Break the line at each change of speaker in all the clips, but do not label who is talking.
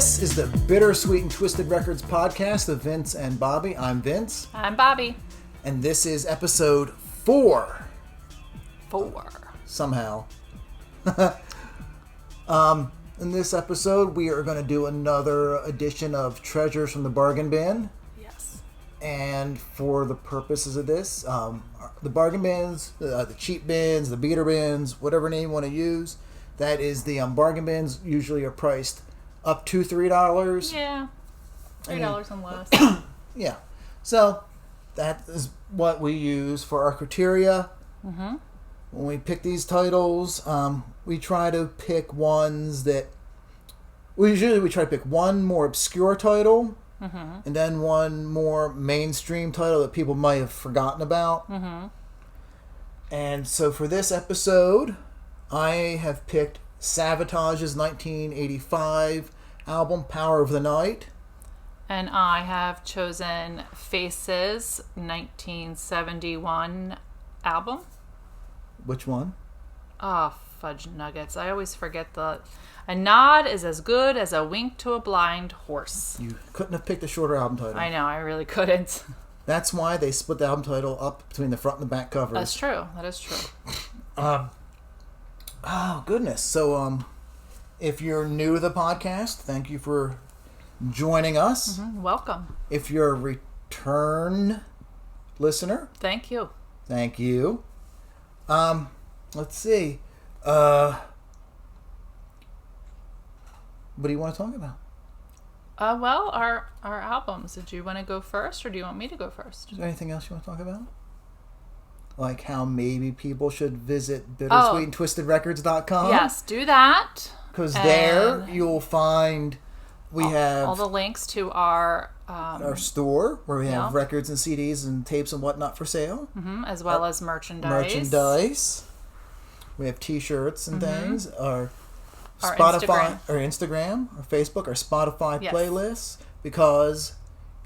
This is the Bittersweet and Twisted Records podcast of Vince and Bobbie. I'm Vince.
I'm Bobbie.
And this is episode 4.
4.
Somehow. In this episode, we are going to do another edition of Treasures from the Bargain Bin.
Yes.
And for the purposes of this, the bargain bins, the cheap bins, the beater bins, whatever name you want to use, that is the bargain bins usually are priced up to $3.
Yeah. $3 and less.
Yeah. So that is what we use for our criteria.
Mm-hmm.
When we pick these titles, we try to pick ones that... we try to pick one more obscure title, mm-hmm. and then one more mainstream title that people might have forgotten about.
Mm-hmm.
And so for this episode, I have picked Savatage's 1985 album, Power of the Night.
And I have chosen Faces' 1971 album.
Which one?
Oh, fudge nuggets. I always forget the... A nod is as good as a wink to a blind horse.
You couldn't have picked a shorter album title.
I know, I really couldn't.
That's why they split the album title up between the front and the back covers.
That's true. That is true.
Oh, goodness. So, if you're new to the podcast, thank you for joining us.
Mm-hmm. Welcome.
If you're a return listener,
Thank you.
thank you. Let's see. What do you want to talk about?
Well, our albums. Did you want to go first, or do you want me to go first?
Is there anything else you want to talk about? Like how maybe people should visit bittersweetandtwistedrecords.com?
Yes, do that.
Because there you'll find we have
all the links to our
store where we have records and CDs and tapes and whatnot for sale.
Mm-hmm, as well as merchandise.
We have T-shirts and things. Our
Spotify,
our Instagram, our Facebook, our Spotify playlists, because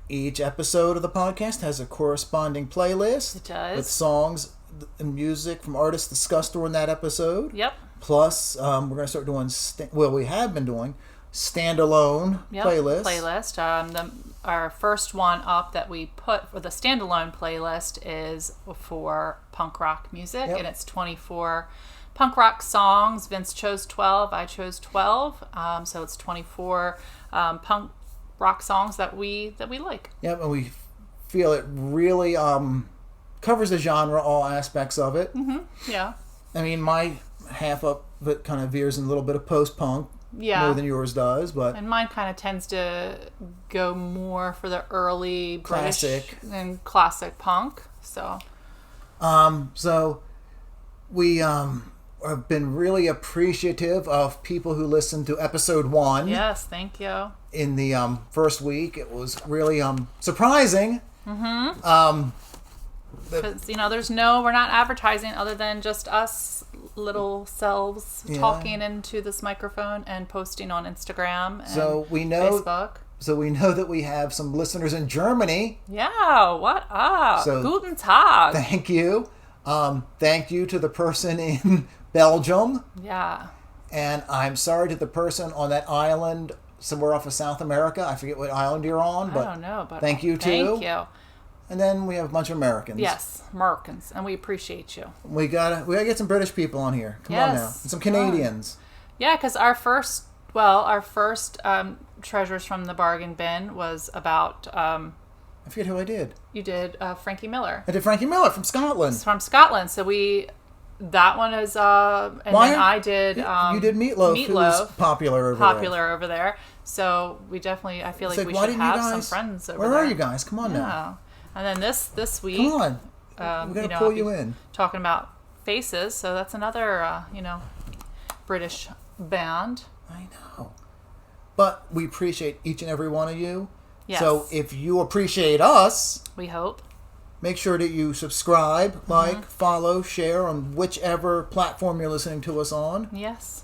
each episode of the podcast has a corresponding playlist.
It does.
With songs and music from artists discussed during that episode.
Yep.
Plus, we're going to start doing, we have been doing standalone playlists.
Our first one up that we put for the standalone playlist is for punk rock music, and it's 24 punk rock songs. Vince chose 12, I chose 12, so it's 24 punk rock songs that we like.
Yep, and we feel it really covers the genre, all aspects of it.
Mm-hmm. Yeah.
I mean, my half of it kind of veers in a little bit of post-punk. More than yours does, but...
And mine kind of tends to go more for the early
classic
British and classic punk, so...
So, we have been really appreciative of people who listened to episode 1.
Yes, thank you.
In the first week. It was really surprising.
Mm-hmm. Because, we're not advertising other than just us little selves talking into this microphone and posting on Instagram and Facebook. So we know that we have some listeners in Germany. Yeah, what up?
So,
Guten Tag.
Thank you. Thank you to the person in Belgium.
Yeah.
And I'm sorry to the person on that island somewhere off of South America. I forget what island you're on, but
I don't know, but
thank you too.
Thank you.
And then we have a bunch of Americans.
Yes, Americans, and we appreciate you.
We gotta get some British people on here. Come on now, and some Canadians.
Yeah, because our first Treasures from the Bargain Bin was about.
I forget who I did.
You did Frankie Miller.
I did Frankie Miller from Scotland.
From Scotland, so that one is and then I did.
You did Meatloaf, who's popular over there.
So we definitely, I feel like we
should
have some friends over there.
Where are you guys? Come on now.
And then this week,
come on, we're gonna pull you in.
Talking about Faces, so that's another British band.
I know, but we appreciate each and every one of you.
Yes.
So if you appreciate us,
we hope.
Make sure that you subscribe, like, follow, share on whichever platform you're listening to us on.
Yes.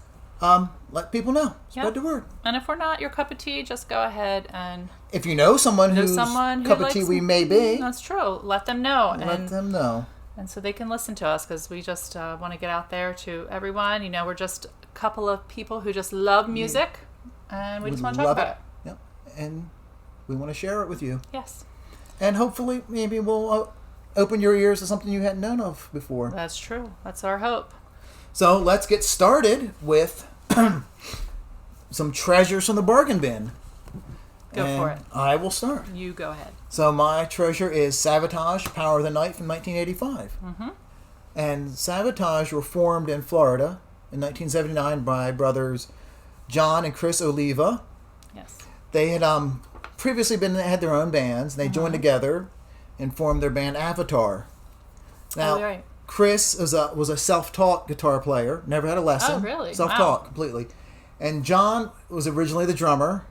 Let people know. Spread the word.
And if we're not your cup of tea, just go ahead and...
If you know someone whose cup of tea we may be...
That's true. Let them know.
Let them know.
And so they can listen to us, because we just want to get out there to everyone. We're just a couple of people who just love music. And we just want to talk about it.
Yep. And we want to share it with you.
Yes.
And hopefully maybe we'll open your ears to something you hadn't known of before.
That's true. That's our hope.
So let's get started with some treasures from the bargain bin.
Go for it.
I will start.
You go ahead.
So my treasure is Savatage, Power of the Night from 1985.
Mm-hmm.
And Savatage were formed in Florida in 1979 by brothers John and Chris Oliva.
Yes.
They had previously had their own bands. And they joined together and formed their band Avatar. Now,
right.
Chris was a self-taught guitar player. Never had a lesson.
Oh, really?
Self-taught completely. And John was originally the drummer.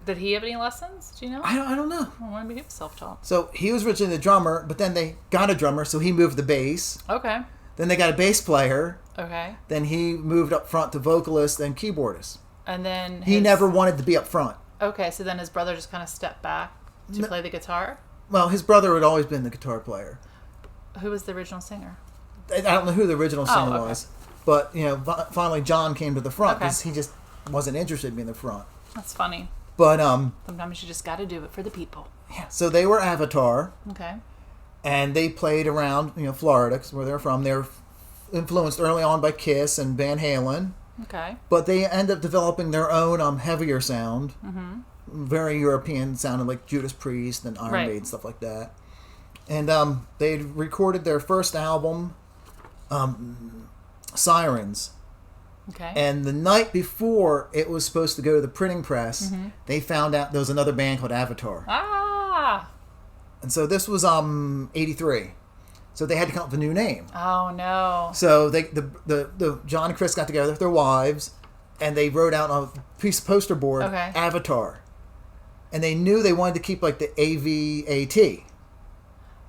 Did he have any lessons? Do you know?
I don't know.
I want to be self-taught.
So he was originally the drummer, but then they got a drummer, so he moved the bass.
Okay.
Then they got a bass player.
Okay.
Then he moved up front to vocalist and keyboardist.
And then
He never wanted to be up front.
Okay, so then his brother just kind of stepped back to play the guitar?
Well, his brother had always been the guitar player.
Who was the original singer?
I don't know who the original singer was. But, finally John came to the front because he just wasn't interested in being the front.
That's funny.
But
sometimes you just got to do it for the people.
Yeah. So they were Avatar.
Okay.
And they played around, Florida, 'cause where they're from. They're influenced early on by Kiss and Van Halen.
Okay. But
they end up developing their own heavier sound. Mm-hmm. Very European, sounding like Judas Priest and Iron Maiden, stuff like that. And they recorded their first album, Sirens.
Okay.
And the night before it was supposed to go to the printing press, they found out there was another band called Avatar.
Ah!
And so this was 83. So they had to come up with a new name.
Oh no!
So the John and Chris got together with their wives, and they wrote out on a piece of poster board Avatar, and they knew they wanted to keep like the AVAT.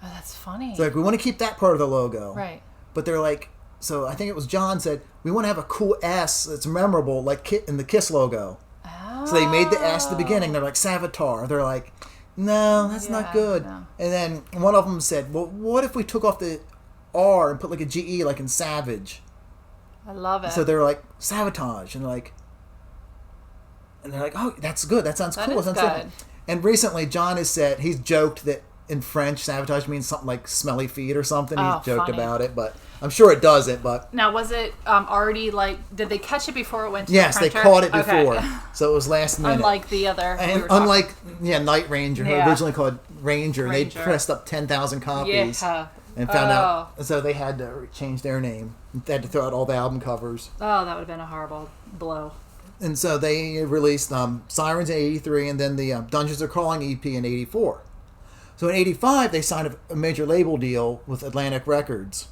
Oh, that's funny.
So like we want to keep that part of the logo,
right?
But they're like, so I think it was John said we want to have a cool S that's memorable, like in the Kiss logo.
Oh.
So they made the S at the beginning. They're like Savatar. They're like, no, that's not good. No. And then one of them said, well, what if we took off the R and put like a GE like in Savage?
I love it.
So they're like, Savatage. And they're like, oh, that's good. That sounds cool.
That sounds good.
And recently John has said, he's joked that in French, Savatage means something like smelly feet or something. He's joked about it, but I'm sure it doesn't. But
now, was it already did they catch it before it went to the printer?
Yes, they caught it before. Okay. So it was last minute.
Unlike the other.
Unlike Night Ranger, who originally called Ranger. They pressed up 10,000 copies and found out. So they had to change their name. They had to throw out all the album covers.
Oh, that would have been a horrible blow.
And so they released Sirens in 83 and then the Dungeons Are Calling EP in 84. So in 85, they signed a major label deal with Atlantic Records,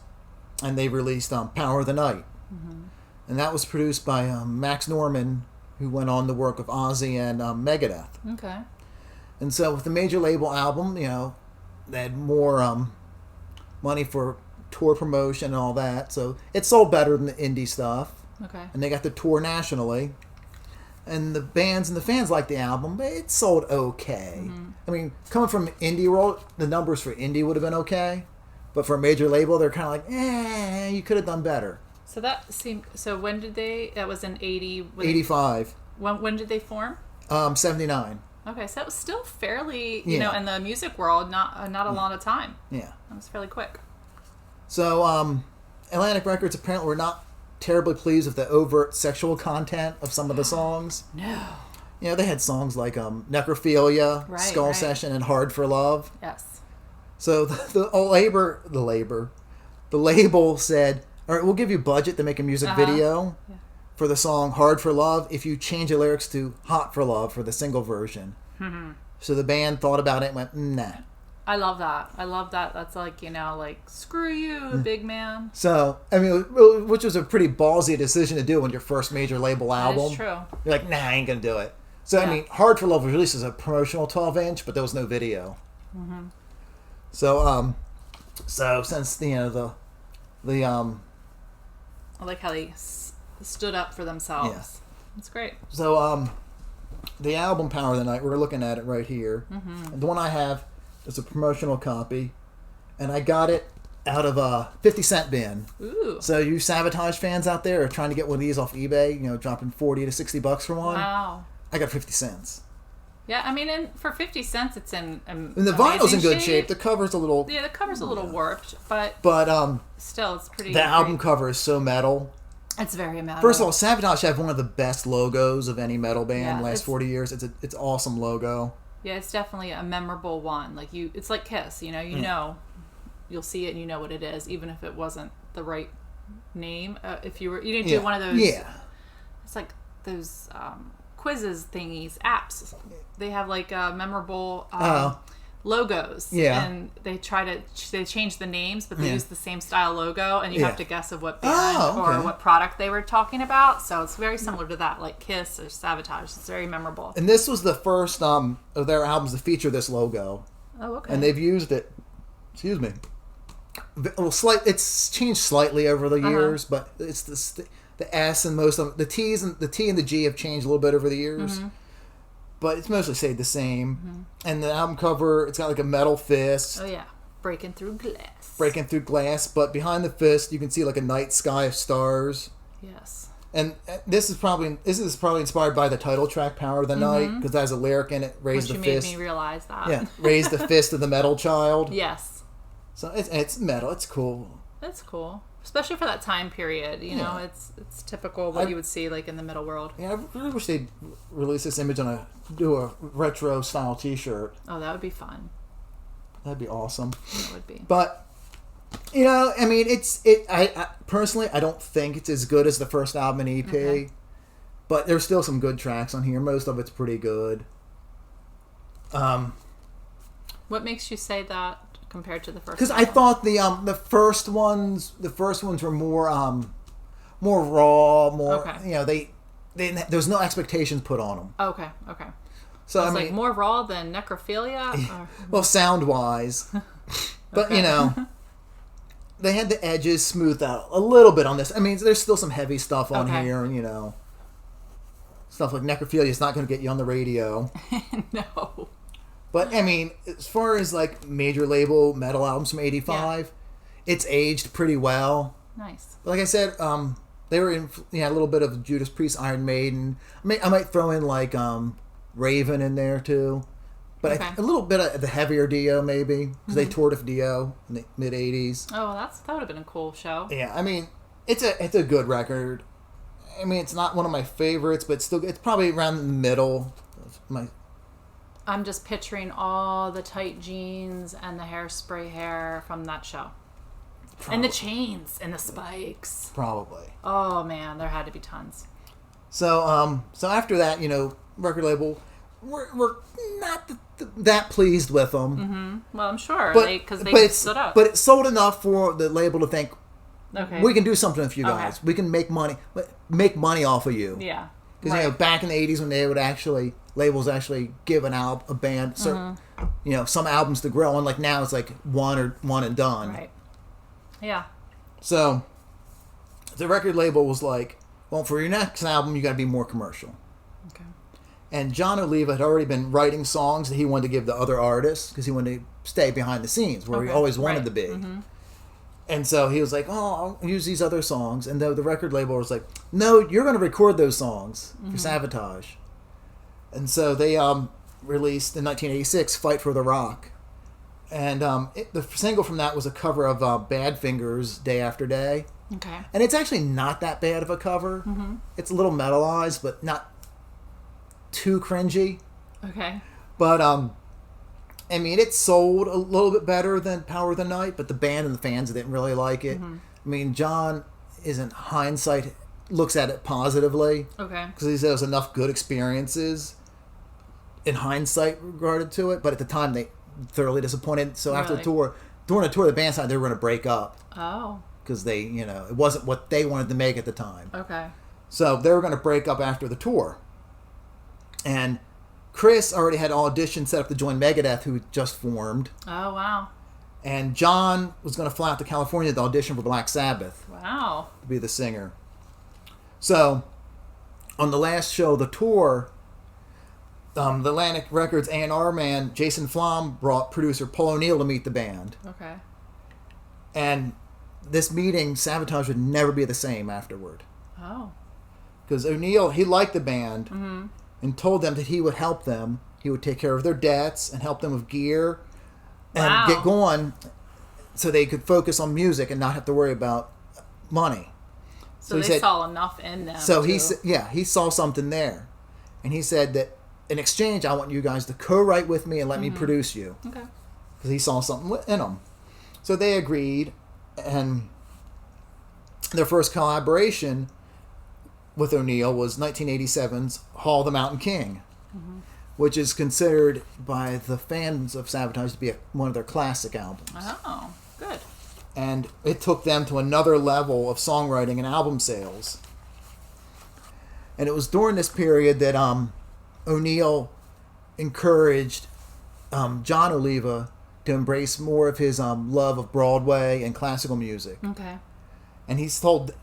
and they released Power of the Night. Mm-hmm. And that was produced by Max Norman, who went on the work of Ozzy and Megadeth.
Okay.
And so with the major label album, they had more money for tour promotion and all that. So it sold better than the indie stuff.
Okay.
And they got to tour nationally. And the bands and the fans liked the album, but it sold okay. Mm-hmm. I mean, coming from indie world, the numbers for indie would have been okay. But for a major label, they're kind of like, you could have done better.
So that seemed... So when did they... That was in 80...
85.
When did they form?
79.
Okay, so that was still fairly, in the music world, not a lot of time.
Yeah.
That was fairly quick.
So, Atlantic Records apparently were not terribly pleased with the overt sexual content of some of the songs.
No.
They had songs like Necrophilia, Skull Session, and Hard for Love.
Yes.
So the label said, all right, we'll give you budget to make a music video for the song Hard for Love if you change the lyrics to Hot for Love for the single version. Mm-hmm. So the band thought about it and went, nah.
I love that. That's like, screw you, big man.
So, I mean, which was a pretty ballsy decision to do on your first major label album.
That's true.
You're like, nah, I ain't going to do it. So, I mean, Hard for Love was released as a promotional 12-inch, but there was no video. Mm-hmm. So, since, I
like how they stood up for themselves. Yeah. That's great.
So, the album Power of the Night, we're looking at it right here. Mm-hmm. The one I have is a promotional copy, and I got it out of a 50 cent bin.
Ooh.
So you Savatage fans out there are trying to get one of these off eBay, dropping $40 to $60 for one.
Wow.
I got 50 cents.
Yeah, I mean, for 50 cents, it's in
and the vinyl's in good shape. The cover's a little...
Yeah, the cover's a little warped, but still, it's pretty...
The album cover is so metal.
It's very metal.
First of all, Savatage have one of the best logos of any metal band last 40 years. It's awesome logo.
Yeah, it's definitely a memorable one. Like it's like Kiss, you know, you'll see it and you know what it is, even if it wasn't the right name. If you didn't do one of those...
Yeah.
It's like those... quizzes thingies, apps. They have like memorable logos.
Yeah.
And they change the names, but they use the same style logo, and you have to guess of what band or what product they were talking about. So it's very similar to that, like Kiss or Savatage. It's very memorable.
And this was the first of their albums to feature this logo.
Oh, okay.
And they've used it. Excuse me. Well, it's changed slightly over the years, but it's the S and most of them. The T and the G have changed a little bit over the years. Mm-hmm. But it's mostly stayed the same. Mm-hmm. And the album cover, it's got like a metal fist.
Oh, yeah. Breaking through glass.
Breaking through glass. But behind the fist, you can see like a night sky of stars.
Yes.
And this is probably inspired by the title track, Power of the Night, because there's a lyric in it, raise the fist.
Which made me realize that.
Yeah, raise the fist of the metal child.
Yes.
So it's metal. It's cool.
That's cool. Especially for that time period, you know, it's typical what you would see like in the metal world.
Yeah, I really wish they'd release this image do a retro style T-shirt.
Oh, that would be fun.
That'd be awesome.
It would be.
But I mean, I personally, I don't think it's as good as the first album and EP, but there's still some good tracks on here. Most of it's pretty good.
What makes you say that? Compared to the first,
because I thought the first ones were more raw, more they there's no expectations put on them.
Okay.
So
I mean, like more raw than Necrophilia.
Well, sound wise, but they had the edges smoothed out a little bit on this. I mean, there's still some heavy stuff on here, and stuff like Necrophilia is not going to get you on the radio.
No.
But, I mean, as far as, like, major label metal albums from 85, it's aged pretty well.
Nice.
Like I said, they were in, a little bit of Judas Priest, Iron Maiden. I might throw in, like, Raven in there, too. But a little bit of the heavier Dio, maybe, because they toured with Dio in the mid-80s.
Oh, that would have been a cool show.
Yeah, I mean, it's a good record. I mean, it's not one of my favorites, but it's probably around the middle of my...
I'm just picturing all the tight jeans and the hairspray hair from that show. Probably. And the chains and the spikes.
Probably.
Oh, man, there had to be tons.
So after that, record label, we're not that pleased with them.
Mm-hmm. Well, I'm sure, because they stood up.
But it sold enough for the label to think, we can do something with you guys. We can make money off of you.
Yeah.
Because back in the 80s when they would labels actually give a band some albums to grow on. Like now it's like one and done.
Right. Yeah.
So the record label was like, well, for your next album you got to be more commercial.
Okay.
And John Oliva had already been writing songs that he wanted to give to other artists because he wanted to stay behind the scenes where he always wanted to be. Mm-hmm. And so he was like, I'll use these other songs. And the record label was like, no, you're going to record those songs for Savatage. And so they released in 1986 Fight for the Rock. And the single from that was a cover of Badfinger's Day After Day.
Okay.
And it's actually not that bad of a cover. Mm-hmm. It's a little metalized, but not too cringy.
Okay.
But I mean, it sold a little bit better than Power of the Night, but the band and the fans didn't really like it. Mm-hmm. I mean, John, in hindsight, looks at it positively.
Okay.
Because he says enough good experiences in hindsight regarded to it, but at the time they thoroughly disappointed. So after the tour, during the tour, the band decided they were going to break up.
Oh.
Because they, it wasn't what they wanted to make at the time.
Okay.
So they were going to break up after the tour. And Chris already had auditions set up to join Megadeth, who just formed.
Oh, wow.
And John was going to fly out to California to audition for Black Sabbath.
Wow.
To be the singer. So, on the last show of the tour, the Atlantic Records A&R man, Jason Flom, brought producer Paul O'Neill to meet the band.
Okay.
And this meeting, Savatage would never be the same afterward.
Oh.
Because O'Neill, he liked the band and told them that he would help them. He would take care of their debts and help them with gear and get going so they could focus on music and not have to worry about money.
So they saw enough in them.
So he saw something there. And he said that in exchange, I want you guys to co-write with me and let me produce you.
Okay.
Because he saw something in them. So they agreed, and their first collaboration with O'Neill was 1987's Hall of the Mountain King, which is considered by the fans of Savatage to be one of their classic albums.
Oh, good.
And it took them to another level of songwriting and album sales. And it was during this period that O'Neill encouraged John Oliva to embrace more of his love of Broadway and classical music.
Okay.
And he's told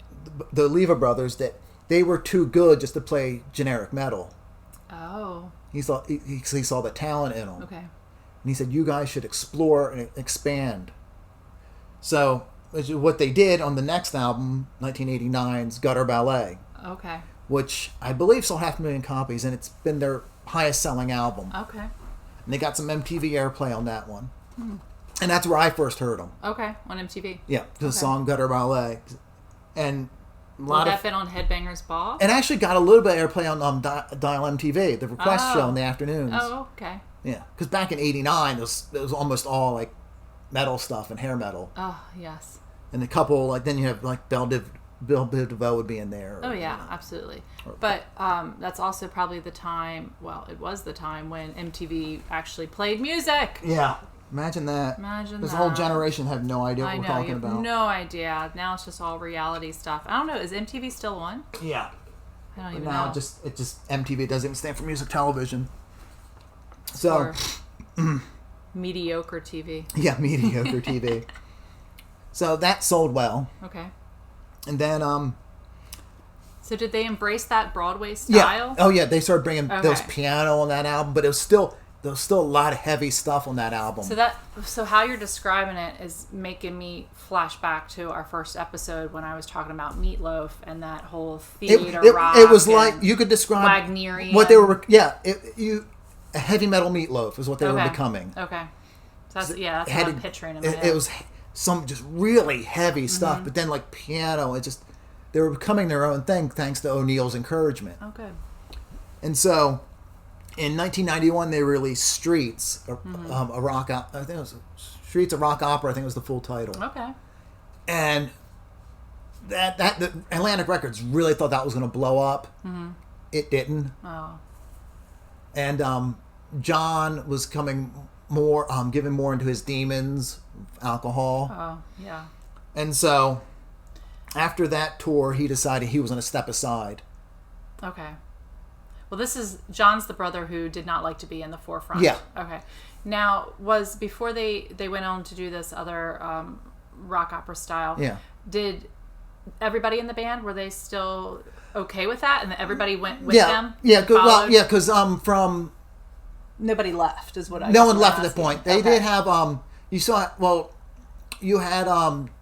the Oliva brothers that they were too good just to play generic metal.
Oh.
He saw the talent in them.
Okay.
And he said, you guys should explore and expand. So, what they did on the next album, 1989's Gutter Ballet.
Okay.
Which I believe sold 500,000 copies, and it's been their highest selling album.
Okay.
And they got some MTV airplay on that one. And that's where I first heard them.
Okay, on MTV.
Yeah, the song Gutter Ballet. And
Would that been on Headbangers Ball?
And actually got a little bit of airplay on Dial MTV, the request show in the afternoons.
Oh, okay.
Yeah, because back in '89, it was almost all like metal stuff and hair metal.
Oh, yes.
And a couple, like, then you have like Bill Biv DeVoe would be in there.
Oh, yeah, absolutely. But that's also probably the time, well, it was the time when MTV actually played music.
Yeah. Imagine that. This whole generation had no idea what we're talking about.
No idea. Now it's just all reality stuff. I don't know. Is MTV still on?
Yeah.
I don't even know.
Now it just MTV doesn't even stand for music television. So
mediocre TV.
Yeah, mediocre TV. So that sold well.
Okay.
And then
so did they embrace that Broadway style?
Yeah. Oh yeah, they started bringing those piano on that album, but there was still a lot of heavy stuff on that album.
So how you're describing it is making me flash back to our first episode when I was talking about Meatloaf and that whole theater rock.
It was like you could describe
Wagnerian.
What they were. Yeah, a heavy metal Meatloaf is what they were becoming.
Okay. So that's what I'm picturing in my head.
It was some just really heavy stuff, but then like piano, they were becoming their own thing thanks to O'Neill's encouragement.
Oh, good.
And so, in 1991, they released Streets, a rock. I think it was Streets, a rock opera. I think it was the full title.
Okay.
And that the Atlantic Records really thought that was going to blow up. It didn't.
Oh.
And John was coming more, giving more into his demons, alcohol.
Oh, yeah.
And so, after that tour, he decided he was going to step aside.
Okay. Well, John's the brother who did not like to be in the forefront.
Yeah.
Okay. Now, before they went on to do this other rock opera style, did everybody in the band, were they still okay with that? And everybody went with them?
Yeah, because from...
Nobody left, is what I
No one left at that point. They did have... you had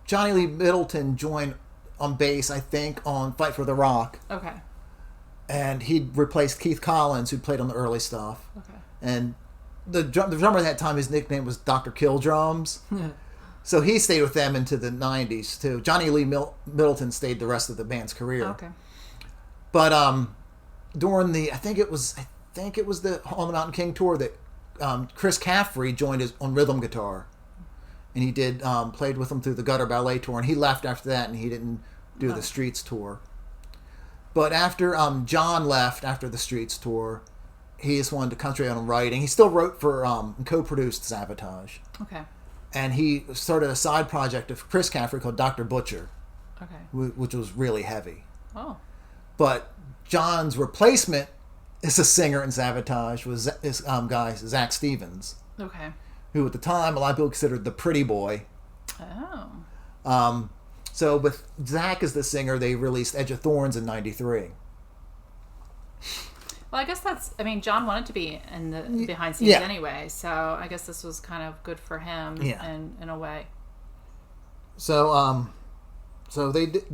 Johnny Lee Middleton join on bass, I think, on Fight for the Rock.
Okay.
And he replaced Keith Collins, who played on the early stuff. Okay. And the drummer at that time, his nickname was Dr. Kill Drums. So he stayed with them into the 90s, too. Johnny Lee Middleton stayed the rest of the band's career.
Okay.
But during I think it was the On the Mountain King tour that Chris Caffrey joined on rhythm guitar. And he played with them through the Gutter Ballet tour. And he left after that, and he didn't do the Streets tour. But after John left after the Streets tour, he just wanted to concentrate on writing. He still wrote for and co-produced Savatage. Okay. And he started a side project of Chris Caffrey called Dr. Butcher. Okay. Which was really heavy. Oh. But John's replacement as a singer in Savatage was this guy, Zach Stevens. Okay. Who at the time a lot of people considered the pretty boy. Oh. So with Zach as the singer, they released Edge of Thorns in '93.
Well, I guess John wanted to be in the behind scenes anyway, so I guess this was kind of good for him in a way.
So so they did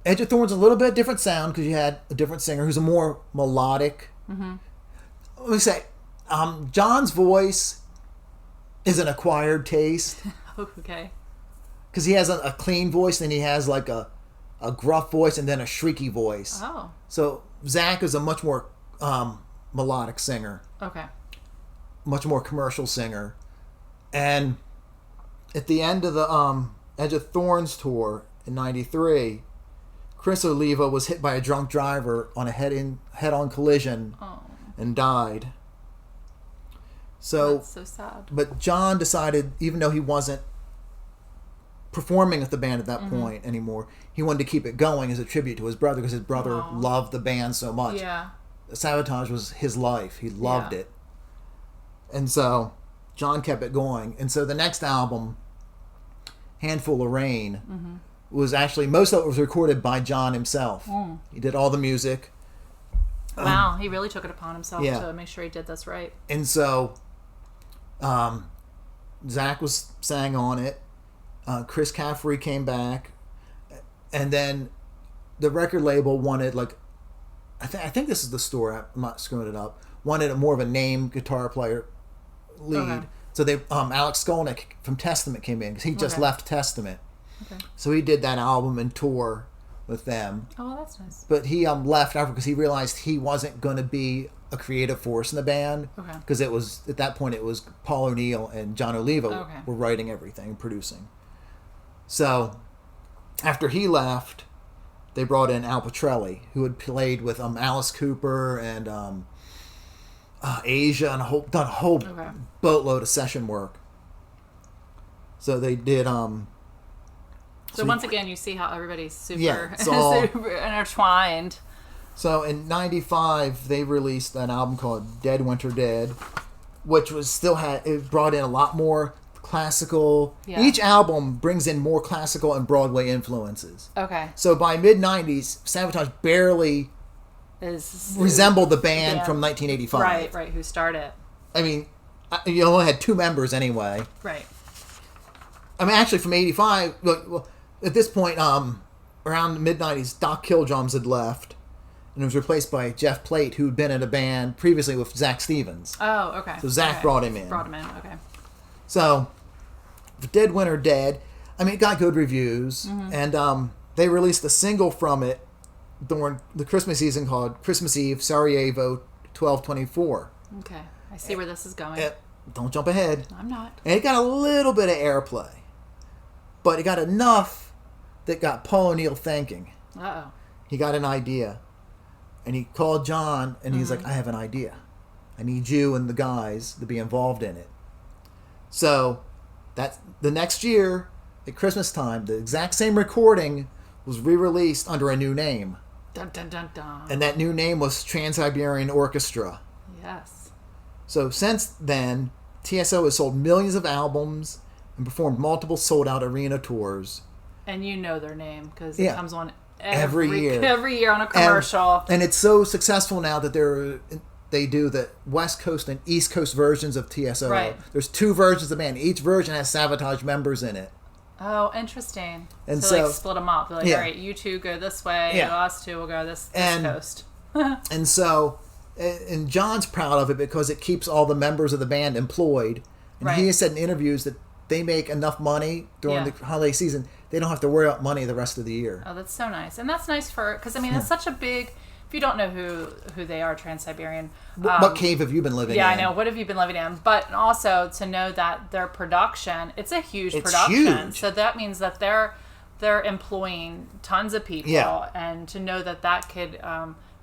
Edge of Thorns a little bit different sound because you had a different singer who's a more melodic. Mm-hmm. Let me say, John's voice is an acquired taste.
Okay.
Because he has a clean voice, and he has like a gruff voice, and then a shrieky voice.
Oh.
So Zach is a much more melodic singer.
Okay.
Much more commercial singer. And at the end of the Edge of Thorns tour in '93, Chris Oliva was hit by a drunk driver on a head-on collision and died. So
that's so sad.
But John decided, even though he wasn't performing with the band at that point anymore, he wanted to keep it going as a tribute to his brother because his brother loved the band so much.
Yeah.
Savatage was his life. He loved it. And so John kept it going. And so the next album, Handful of Rain, was actually, most of it was recorded by John himself. He did all the music.
Wow, he really took it upon himself to make sure he did this right.
And so Zach sang on it. Chris Caffrey came back. And then the record label wanted, like, I think this is the story, I'm not screwing it up, wanted more of a name guitar player lead. Okay. So they Alex Skolnick from Testament came in because he just left Testament. Okay. So he did that album and tour with them.
Oh, that's nice.
But he left after because he realized he wasn't going to be a creative force in the band. Okay. Because it was, at that point, it was Paul O'Neill and John Oliva were writing everything and producing. So after he left, they brought in Al Pitrelli, who had played with Alice Cooper and Asia and done a whole boatload of session work. So they did.
So once again, you see how everybody's super, super intertwined.
So in '95, they released an album called Dead Winter Dead, which it brought in a lot more classical. Yeah. Each album brings in more classical and Broadway influences. Okay. So by mid '90s, Savatage barely resembled the band from 1985.
Right. Who started?
I mean, you only had two members anyway.
Right.
I mean, actually, from '85, well, at this point, around the mid '90s, Doc Killdrums had left, and it was replaced by Jeff Plate, who'd been in a band previously with Zach Stevens.
Oh, okay.
So Zach brought him in.
Okay.
So, Dead Winter Dead, I mean, it got good reviews, and they released a single from it during the Christmas season called Christmas Eve, Sarajevo 1224.
Okay, I see where this is going.
Don't jump ahead.
I'm not.
And it got a little bit of airplay, but it got enough that got Paul O'Neill thinking. Uh-oh. He got an idea, and he called John, and he's like, I have an idea. I need you and the guys to be involved in it. So, that's the next year, at Christmas time, the exact same recording was re-released under a new name.
Dun, dun, dun, dun.
And that new name was Trans-Siberian Orchestra.
Yes. So
since then, TSO has sold millions of albums and performed multiple sold-out arena tours.
And you know their name because it comes on every
year.
Every year on a commercial.
And it's so successful now that they do the West Coast and East Coast versions of TSO.
Right.
There's two versions of the band. Each version has Savatage members in it.
Oh, interesting.
And
so like split them up. They're like, all right, you two go this way, us two will go this coast.
And so, and John's proud of it because it keeps all the members of the band employed. And he has said in interviews that they make enough money during the holiday season, they don't have to worry about money the rest of the year.
Oh, that's so nice. And that's nice because, I mean, it's such a big... If you don't know who they are, Trans-Siberian...
what cave have you been living in?
Yeah, I know. What have you been living in? But also to know that their production, it's a huge production. Huge. So that means that they're employing tons of people. Yeah. And to know that could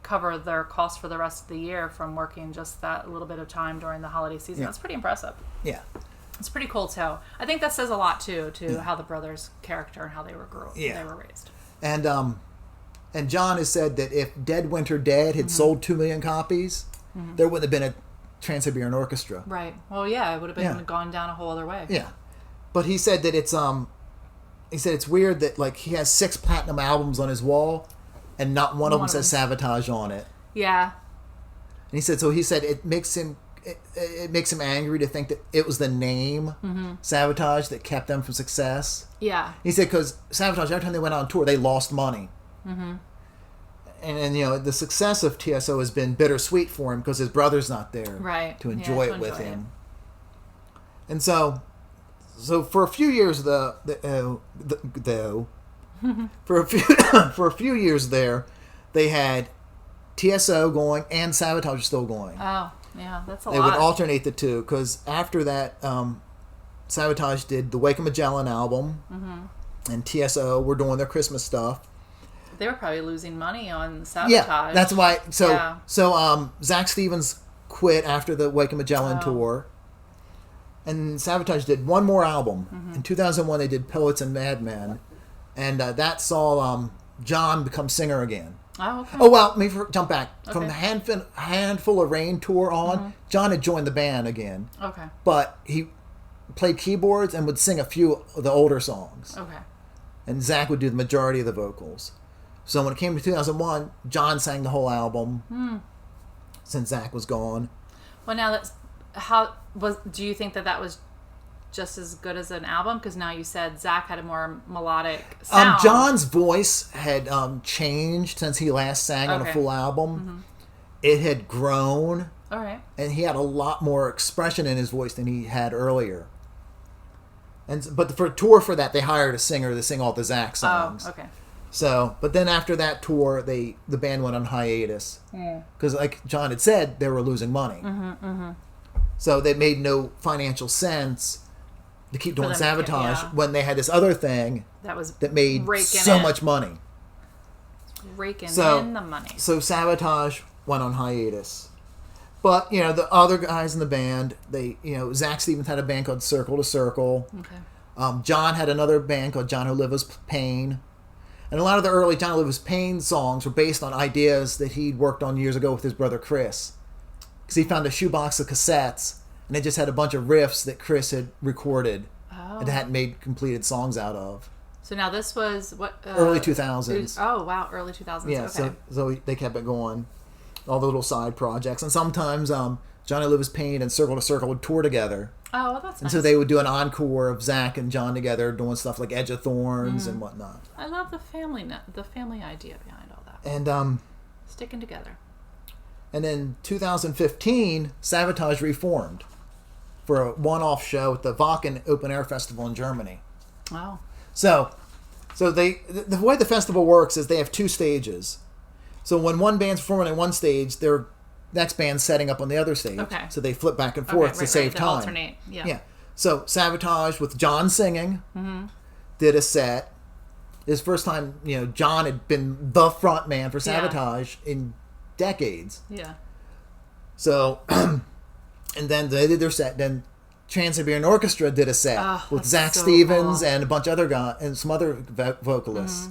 cover their costs for the rest of the year from working just that little bit of time during the holiday season, that's pretty impressive. Yeah. It's pretty cool, too. I think that says a lot, too, to how the brothers' character and how they were raised.
And John has said that if Dead Winter Dead had sold 2 million copies, there wouldn't have been a Trans-Siberian Orchestra.
Right. Well, yeah, it would have gone down a whole other way.
Yeah. But he said that it's weird that like he has 6 platinum albums on his wall and not one of them says Savatage on it.
Yeah.
And he said it makes him it makes him angry to think that it was the name Savatage that kept them from success.
Yeah.
He said because Savatage, every time they went on tour, they lost money. And the success of TSO has been bittersweet for him because his brother's not there to enjoy it with him. And so for a few years for a few years there, they had TSO going and Savatage still going.
Oh, yeah, that's a lot.
They would alternate the two because after that, Savatage did the Wake of Magellan album, and TSO were doing their Christmas stuff.
They were probably losing money on Savatage.
Yeah, that's why. So Zach Stevens quit after the Wake of Magellan tour, and Savatage did one more album. In 2001, they did Poets and Madmen, and that saw John become singer again.
Oh, okay.
Oh, well, let me jump back. Okay. From the Handful of Rain tour on, John had joined the band again.
Okay.
But he played keyboards and would sing a few of the older songs.
Okay.
And Zach would do the majority of the vocals. So when it came to 2001, John sang the whole album since Zach was gone.
Well, now do you think that was just as good as an album? Because now you said Zach had a more melodic sound.
John's voice had changed since he last sang on a full album. It had grown.
All right.
And he had a lot more expression in his voice than he had earlier. But for a tour for that, they hired a singer to sing all the Zach songs.
Oh, okay.
So, but then after that tour, the band went on hiatus because, like John had said, they were losing money. So they made no financial sense to keep doing Savatage when they had this other thing that made so much money.
Raking in the money.
So Savatage went on hiatus. But, the other guys in the band, Zach Stevens had a band called Circle to Circle.
Okay.
John had another band called John Oliva's Pain. And a lot of the early John Oliva's Pain songs were based on ideas that he'd worked on years ago with his brother Chris. Because he found a shoebox of cassettes, and it just had a bunch of riffs that Chris had recorded and hadn't made completed songs out of.
So now this was what?
Early 2000s.
Oh, wow, early 2000s.
Yeah,
okay.
so they kept it going. All the little side projects. And sometimes Johnny Oliva's Pain and Circle to Circle would tour together.
Oh, well, that's nice.
And so they would do an encore of Zach and John together doing stuff like Edge of Thorns and whatnot.
I love the family idea behind all that.
And
sticking together.
And in 2015, Savatage reformed for a one-off show at the Wacken Open Air Festival in Germany.
Wow.
So the way the festival works is they have two stages. So when one band's performing at one stage, their next band's setting up on the other stage.
Okay.
So they flip back and forth to save time.
Alternate. Yeah.
So Savatage with John singing did a set. His first time, John had been the front man for Savatage in decades.
Yeah.
So, and then they did their set. Then Trans-Siberian Orchestra did a set with Zach Stevens and a bunch of other guys and some other vocalists.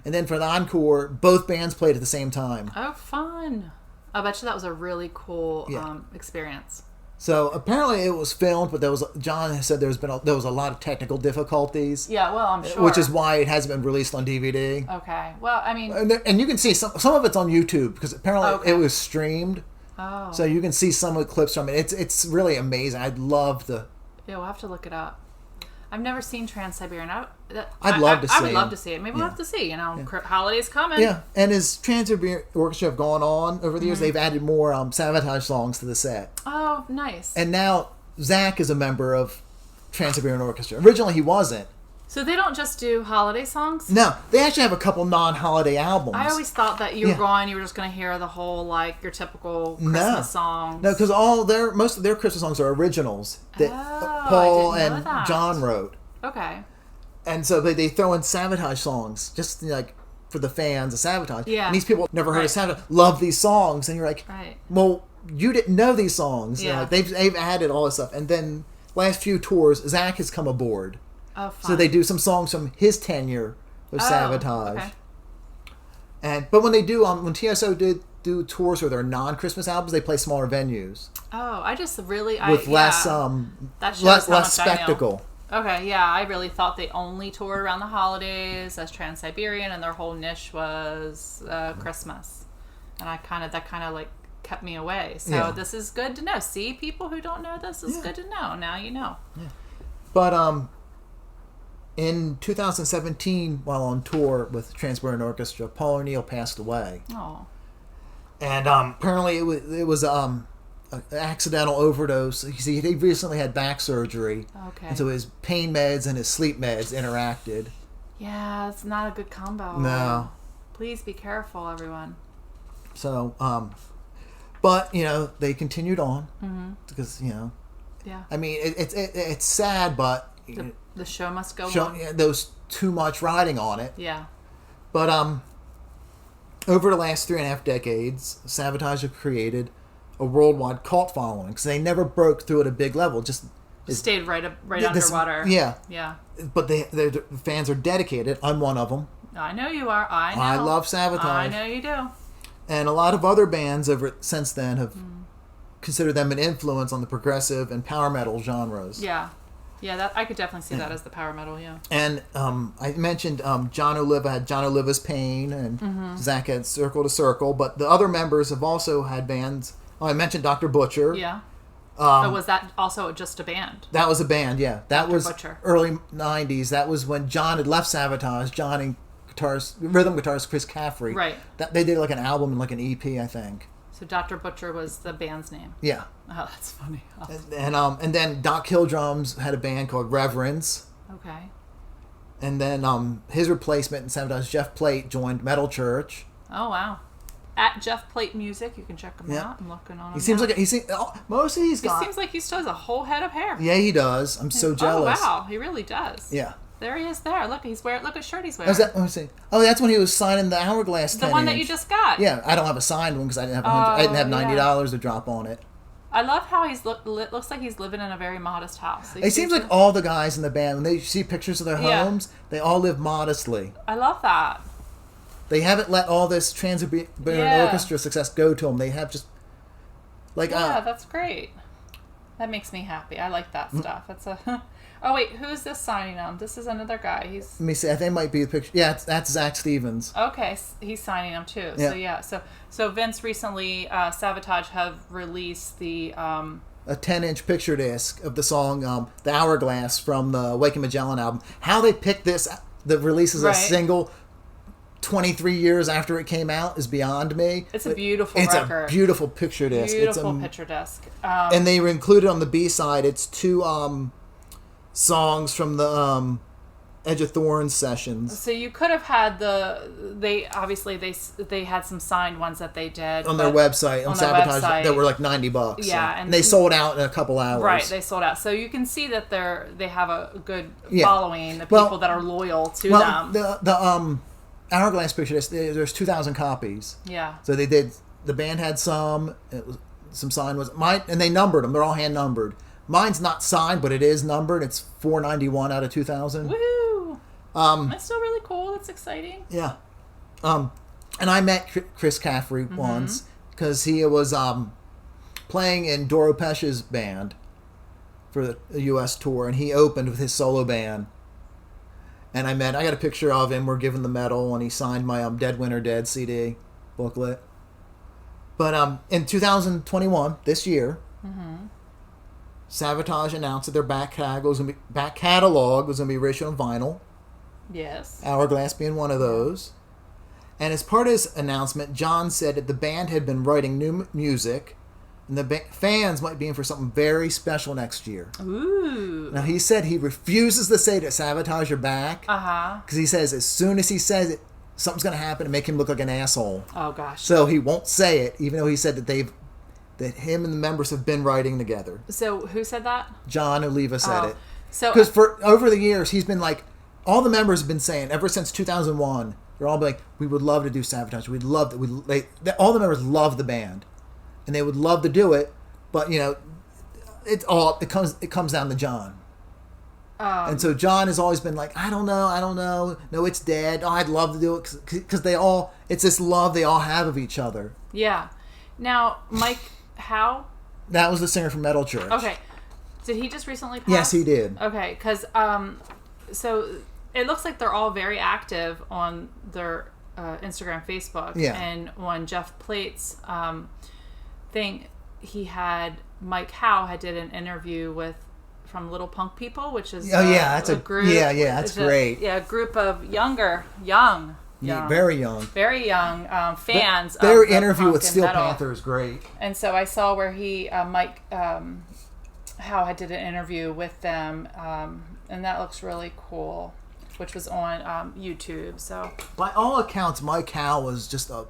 And then for the encore, both bands played at the same time.
Oh, fun. I bet you that was a really cool experience.
So apparently it was filmed, but John said there was a lot of technical difficulties.
Yeah, well, I'm sure.
Which is why it hasn't been released on DVD.
Okay. Well, I mean,
and you can see some of it's on YouTube because apparently it was streamed.
Oh.
So you can see some of the clips from it. It's really amazing. I'd love to.
Yeah, we'll have to look it up. I've never seen Trans-Siberian.
I'd love to see it.
I would love to see it. Maybe we'll have to see. Holidays coming.
Yeah, and as Trans-Siberian Orchestra have gone on over the years, they've added more Savatage songs to the set.
Oh, nice.
And now Zach is a member of Trans-Siberian Orchestra. Originally, he wasn't.
So they don't just do holiday songs?
No, they actually have a couple non-holiday albums.
I always thought that you were just going to hear the whole, your typical Christmas songs.
No, because most of their Christmas songs are originals that Paul and John wrote.
Okay.
And so they throw in Savatage songs, just for the fans of Savatage.
Yeah.
And these people never heard of Savatage, love these songs, and you're like, well, you didn't know these songs.
Yeah.
They've added all this stuff. And then last few tours, Zach has come aboard.
Oh, fun.
So they do some songs from his tenure with Savatage.
Okay.
But when they do, when TSO did do tours with their non-Christmas albums, they play smaller venues.
Oh, I just really...
with less spectacle.
Okay, yeah, I really thought they only toured around the holidays as Trans-Siberian, and their whole niche was Christmas. And that kind of kept me away. So this is good to know. See, people who don't know this is good to know. Now you know.
Yeah. But in 2017, while on tour with Trans-World Orchestra, Paul O'Neill passed away.
Oh.
And apparently it was an accidental overdose. He recently had back surgery.
Okay.
And so his pain meds and his sleep meds interacted.
Yeah, it's not a good combo.
No.
Please be careful, everyone.
So, but, they continued on. Because,
Yeah.
I mean, it's sad, but...
The show must go on.
Yeah, there was too much riding on it.
Yeah.
But over the last 3.5 decades, Savatage have created a worldwide cult following because they never broke through at a big level. Just
stayed right underwater.
Yeah.
Yeah.
But the fans are dedicated. I'm one of them.
I know you are. I know.
I love Savatage.
I know you do.
And a lot of other bands since then have considered them an influence on the progressive and power metal genres.
Yeah. Yeah, that I could definitely see that as the power metal, yeah.
And I mentioned John Oliva had John Oliva's Pain, and Zach had Circle to Circle, but the other members have also had bands. Oh, I mentioned Dr. Butcher.
Yeah. Was that also just a band?
That was a band, yeah. That
Dr.
was
Butcher.
Early 90s. That was when John had left Savatage. John and rhythm guitarist Chris Caffrey.
Right.
They did like an album and like an EP, I think.
So Dr. Butcher was the band's name?
Yeah.
Oh, that's funny.
Oh. And then Doc Killdrums had a band called Reverence.
Okay.
And then his replacement in Savatage, Jeff Plate, joined Metal Church.
Oh, wow. At Jeff Plate Music, you can check him out. I'm looking on him.
He seems like most of these guys.
He seems like he still has a whole head of hair.
Yeah, he does. I'm so jealous.
Oh, wow. He really does.
Yeah.
There he is there. Look, look at shirt he's wearing.
Let me see. Oh, that's when he was signing the Hourglass 10-inch.
The one that you just got.
Yeah, I don't have a signed one because I didn't have $90 to drop on it.
I love how looks like he's living in a very modest house.
It seems like all the guys in the band, when they see pictures of their homes, they all live modestly.
I love that.
They haven't let all this Trans-World Orchestra success go to them. They have just
that's great. That makes me happy. I like that stuff. That's a. Oh wait, who's this signing them? This is another guy. Let
me see. I think it might be the picture. Yeah, that's Zach Stevens.
Okay, he's signing them too.
Yeah.
So Vince recently, Savatage have released the
a 10-inch picture disc of the song "The Hourglass" from the Wake and Magellan album. How they picked the release as a single 23 years after it came out is beyond me.
It's a beautiful record.
It's a beautiful picture disc.
Beautiful picture disc.
And they were included on the B-side. It's 2 songs from the Edge of Thorns sessions.
So you could have had they had some signed ones that they did
on their website on Savatage that were like $90.
Yeah,
and they sold out in a couple hours.
Right, they sold out. So you can see that they have a good following, the people that are loyal to them.
The Hourglass picture, there's 2,000 copies.
Yeah.
So they did. The band had some. Some signed was mine, and they numbered them. They're all hand numbered. Mine's not signed, but it is numbered. It's 491 out of 2,000.
Woo! That's still really cool. That's exciting.
Yeah. And I met Chris Caffrey once because he was playing in Doro Pesch's band for the U.S. tour, and he opened with his solo band. And I got a picture of him. We're giving the medal, and he signed my Dead Winter Dead CD booklet. But in 2021, this year, Savatage announced that their back catalog was going to be reissued on vinyl.
Yes.
Hourglass being one of those. And as part of his announcement, John said that the band had been writing new music, and the fans might be in for something very special next year.
Ooh.
Now, he said he refuses to say that Savatage are back. Because he says as soon as he says it, something's going to happen and make him look like an asshole.
Oh, gosh.
So he won't say it, even though he said that him and the members have been writing together.
So who said that?
John Oliva said it.
So
because for over the years, he's been like, all the members have been saying, ever since 2001, they're all like, we would love to do Savatage. We'd love to. All the members love the band. And they would love to do it, but it comes down to John. And so John has always been like, I don't know. No, it's dead. Oh, I'd love to do it because it's this love they all have of each other.
Yeah. Now, Mike Howe?
That was the singer from Metal Church.
Okay. Did he just recently pass?
Yes, he did.
Okay, because so it looks like they're all very active on their Instagram, Facebook.
Yeah.
And on Jeff Plate's thing, he had Mike Howe had did an interview from Little Punk People, which is
that's a
group.
that's great.
A group of young,
very young
fans.
Their
of the
interview
punk
with
and
Steel
metal.
Panther is great.
And so I saw where he Mike Howe had did an interview with them, and that looks really cool, which was on YouTube. So
by all accounts, Mike Howe was just a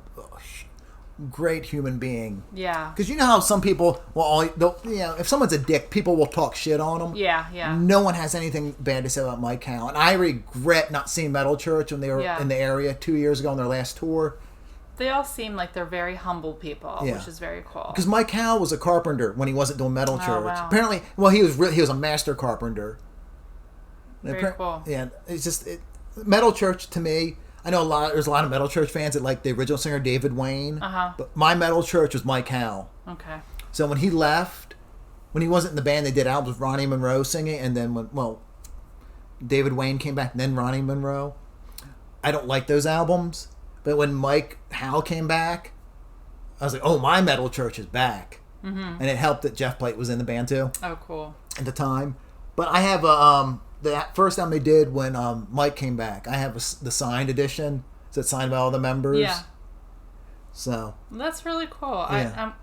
great human being.
Yeah.
Because you know how some people, if someone's a dick, people will talk shit on them.
Yeah.
No one has anything bad to say about Mike Howe. And I regret not seeing Metal Church when they were in the area 2 years ago on their last tour.
They all seem like they're very humble people, which is very cool.
Because Mike Howe was a carpenter when he wasn't doing Metal Church.
Wow.
Apparently, he was a master carpenter.
Very cool.
Yeah, it's just Metal Church to me. I know there's a lot of Metal Church fans that like the original singer David Wayne. But my Metal Church was Mike Howe.
Okay.
So when he left, when he wasn't in the band, they did albums with Ronnie Monroe singing, and then when David Wayne came back, and then Ronnie Monroe. I don't like those albums, but when Mike Howe came back, I was like, oh, my Metal Church is back. And it helped that Jeff Plate was in the band too.
Oh, cool.
At the time. But I have the first album they did when Mike came back. I have the signed edition. So it's signed by all the members. Yeah. So
that's really cool.
Yeah.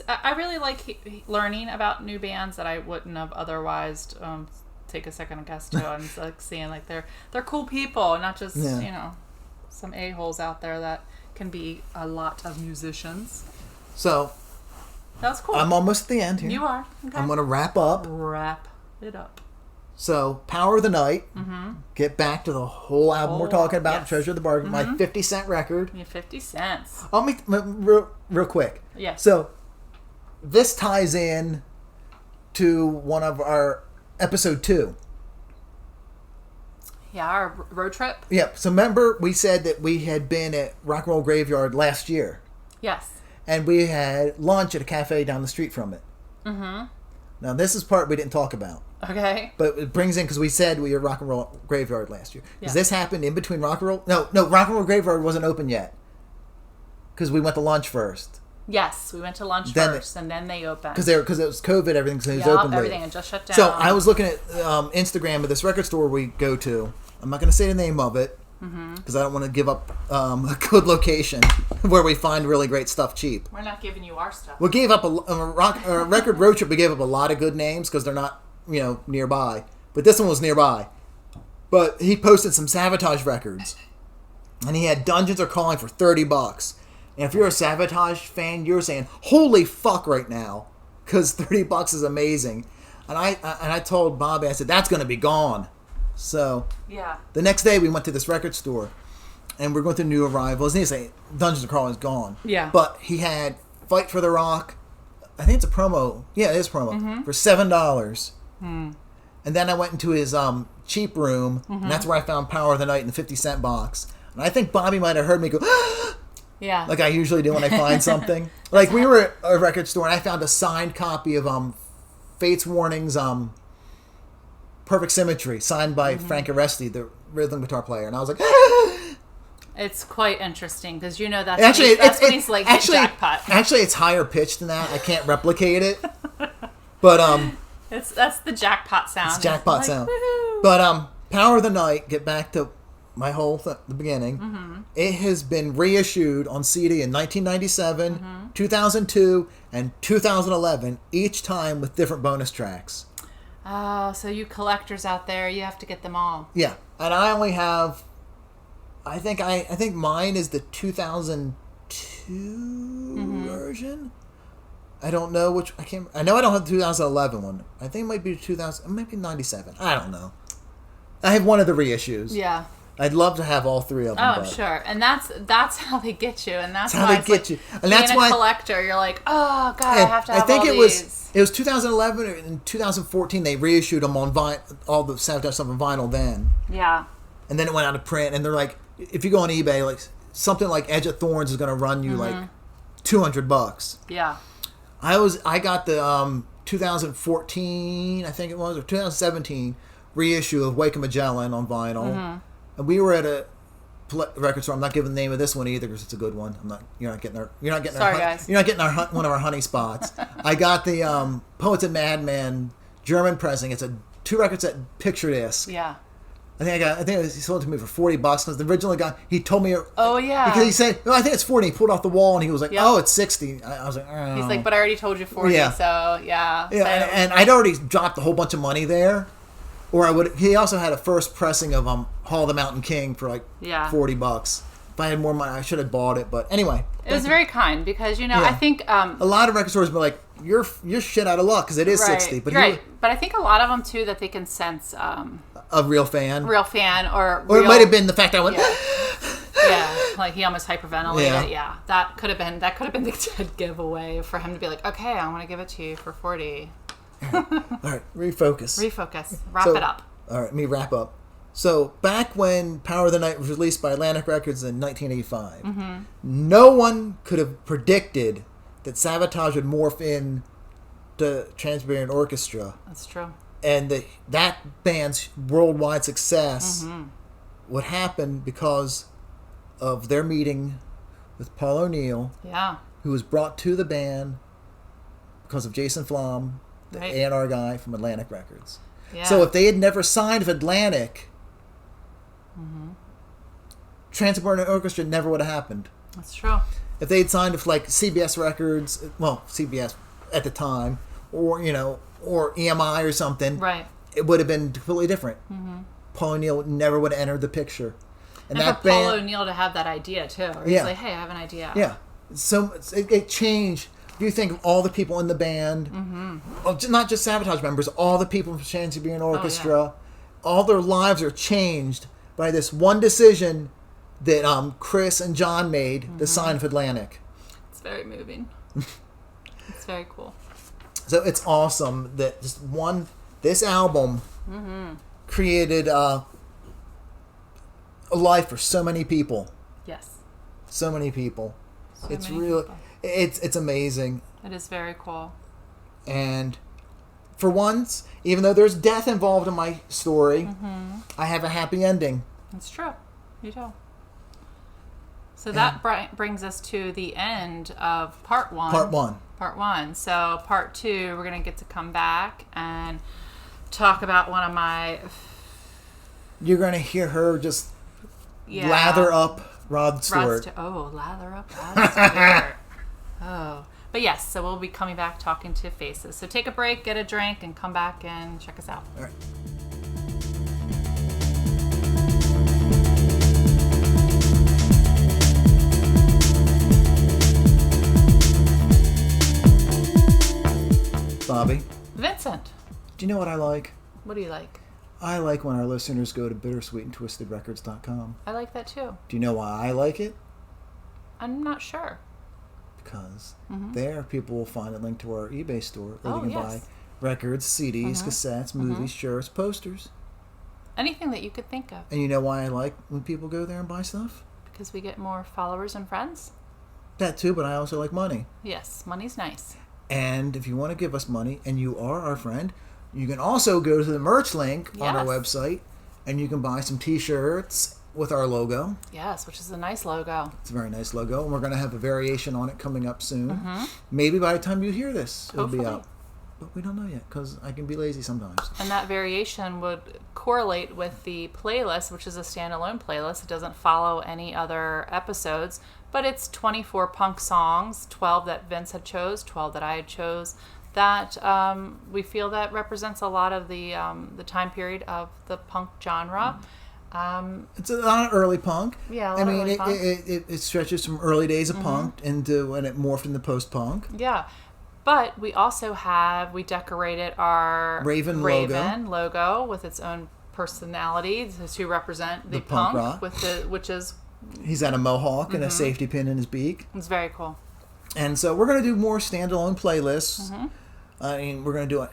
I really like learning about new bands that I wouldn't have otherwise take a second guess to. And it's like seeing like they're cool people, not just some a-holes out there that can be a lot of musicians.
So
that's cool.
I'm almost at the end here.
You are. Okay.
I'm going to wrap up.
Wrap it up.
So, Power of the Night. Get back to the whole album we're talking about. Yes. Treasure of the Bargain. My 50-cent record.
Yeah, 50 cents.
I'll make real quick.
Yes.
So, this ties in to one of our episode 2.
Yeah, our road trip.
Yeah. So, remember we said that we had been at Rock and Roll Graveyard last year.
Yes.
And we had lunch at a cafe down the street from it. Now, this is part we didn't talk about.
Okay.
But it brings in, because we said we were at Rock and Roll Graveyard last year. Because this happened in between Rock and Roll... No, Rock and Roll Graveyard wasn't open yet. Because we went to lunch first.
Yes, we went to lunch first, and then they opened.
Because it was COVID, everything, so it was open late.
Everything had just shut down.
So I was looking at Instagram of this record store we go to. I'm not going to say the name of it, because I don't want to give up a good location where we find really great stuff cheap.
We're not giving you our stuff.
We gave up a record road trip. We gave up a lot of good names because they're not, nearby. But this one was nearby. But he posted some Savatage records, and he had Dungeons Are Calling for $30. And if you're a Savatage fan, you're saying, "Holy fuck!" right now, because $30 is amazing. And I told Bobby, I said, that's going to be gone. So the next day we went to this record store, and we're going through new arrivals. And he said, Dungeons Are Calling is gone. Yeah. But he had Fight for the Rock. I think it's a promo. Yeah, it is promo for $7. And then I went into his cheap room, and that's where I found Power of the Night in the 50-cent box. And I think Bobby might have heard me go,
yeah,
like I usually do when I find something. Like we were at a record store, and I found a signed copy of Fates Warning's Perfect Symmetry, signed by Frank Aresti, the rhythm guitar player. And I was like,
it's quite interesting, because that's when he's like jackpot.
Actually, it's higher pitched than that. I can't replicate it. But
that's the jackpot sound.
It's jackpot sound.
Woohoo!
But Power of the Night, get back to my whole the beginning. It has been reissued on CD in 1997, 2002, and 2011, each time with different bonus tracks.
Oh, so you collectors out there, you have to get them all.
Yeah, and I only have, I think mine is the 2002 version. I don't know which. I know I don't have the 2011 one. I think it might be 2000. Maybe 97. I don't know. I have one of the reissues.
Yeah.
I'd love to have all three of them.
Oh, sure. And that's how they get you. And that's
how they get you. And that's
why, being a collector, you're like, oh god, I have to have all these. I think
it was 2011 and 2014. They reissued them on all the Savatage stuff on vinyl then.
Yeah.
And then it went out of print. And they're like, if you go on eBay, like something like Edge of Thorns is going to run you like $200.
Yeah.
I got the 2014, I think it was, or 2017 reissue of Wake of Magellan on vinyl. And we were at record store. I'm not giving the name of this one either because it's a good one. You're not getting our.
Sorry, guys.
You're not getting one of our honey spots. I got the Poets and Madman German pressing. It's a 2 record set picture disc.
Yeah.
I think he sold it to me for $40 because the original guy, he told me.
Oh yeah.
Because he said, "No, I think it's 40." He pulled off the wall and he was like, "Oh, it's 60." I was like, "Oh."
He's like, "But I already told you 40."
Yeah.
So yeah.
Yeah, and I'd already dropped a whole bunch of money there, or I would. He also had a first pressing of Hall the Mountain King for like $40. If I had more money, I should have bought it. But anyway,
it was very kind because I think
a lot of record stores were like, "You're shit out of luck" because it is 60. But
but I think a lot of them too that they can sense
a real fan,
or
it might have been the fact I went.
Yeah, like he almost hyperventilated. Yeah, that could have been the dead giveaway for him to be like, "Okay, I want to give it to you for 40."
All right, refocus.
Wrap it up.
All right, let me wrap up. So, back when Power of the Night was released by Atlantic Records in 1985, no one could have predicted that Savatage would morph in the Trans-Siberian Orchestra.
That's true.
And that band's worldwide success would happen because of their meeting with Paul O'Neill, who was brought to the band because of Jason Flom, the A&R guy from Atlantic Records. Yeah. So if they had never signed with Atlantic, Trans-Siberian Orchestra never would have happened.
That's true.
If they had signed with like CBS Records, well, CBS at the time, or or EMI or something, it would have been completely different. Paul O'Neill never would have entered the picture.
And that for Paul O'Neill to have that idea too. Or he's like, "Hey, I have an idea."
Yeah. So it changed. If you think of all the people in the band, not just Savatage members, all the people from Trans-Siberian Orchestra, all their lives are changed by this one decision that Chris and John made to sign with Atlantic.
It's very moving. It's very cool.
So it's awesome that this album created a life for so many people.
Yes.
So many people. It's amazing.
It is very cool. And
for once, even though there's death involved in my story, I have a happy ending.
It's true. You do. So that brings us to the end of part one. Part one. So part two, we're going to get to come back and talk about one of my...
You're going to hear her just lather up Rod Stewart.
Lather up Rod Stewart. But yes, so we'll be coming back talking to Faces. So take a break, get a drink, and come back and check us out.
All right. Bobbie.
Vincent.
Do you know what I like?
What do you like?
I like when our listeners go to bittersweetandtwistedrecords.com.
I like that too.
Do you know why I like it?
I'm not sure.
Because there people will find a link to our eBay store where they can buy records, CDs, cassettes, movies, shirts, posters.
Anything that you could think of.
And you know why I like when people go there and buy stuff?
Because we get more followers and friends.
That too, but I also like money.
Yes, money's nice.
And if you want to give us money and you are our friend, you can also go to the merch link on our website and you can buy some t-shirts with our logo.
Yes, which is a nice logo.
It's a very nice logo, and we're going to have a variation on it coming up soon. Maybe by the time you hear this, it'll be out. But we don't know yet, because I can be lazy sometimes.
And that variation would correlate with the playlist, which is a standalone playlist. It doesn't follow any other episodes, but it's 24 punk songs, 12 that Vince had chose, 12 that I had chose, that we feel that represents a lot of the time period of the punk genre.
It's a lot of early punk.
Yeah, a lot of early punk.
It stretches from early days of punk into when it morphed into post-punk.
Yeah. But we also we decorated our
Raven
logo with its own personality to represent the punk rock. Which is...
He's got a mohawk and a safety pin in his beak.
It's very cool.
And so we're going to do more standalone playlists. I mean, we're going to do it.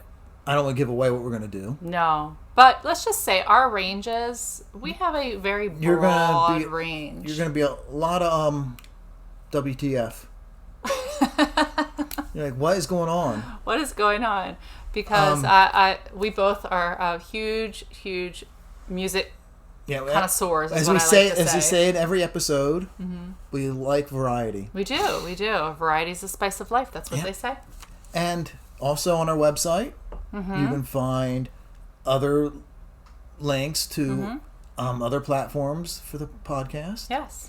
I don't want to give away what we're going to do.
No. But let's just say our ranges, we have a very broad range.
You're going to be a lot of WTF. You're like, what is going on?
What is going on? Because we both are huge, huge music connoisseurs.
As we say in every episode, we like variety.
We do. Variety is the spice of life. That's what they say.
And also on our website, you can find other links to other platforms for the podcast.
Yes.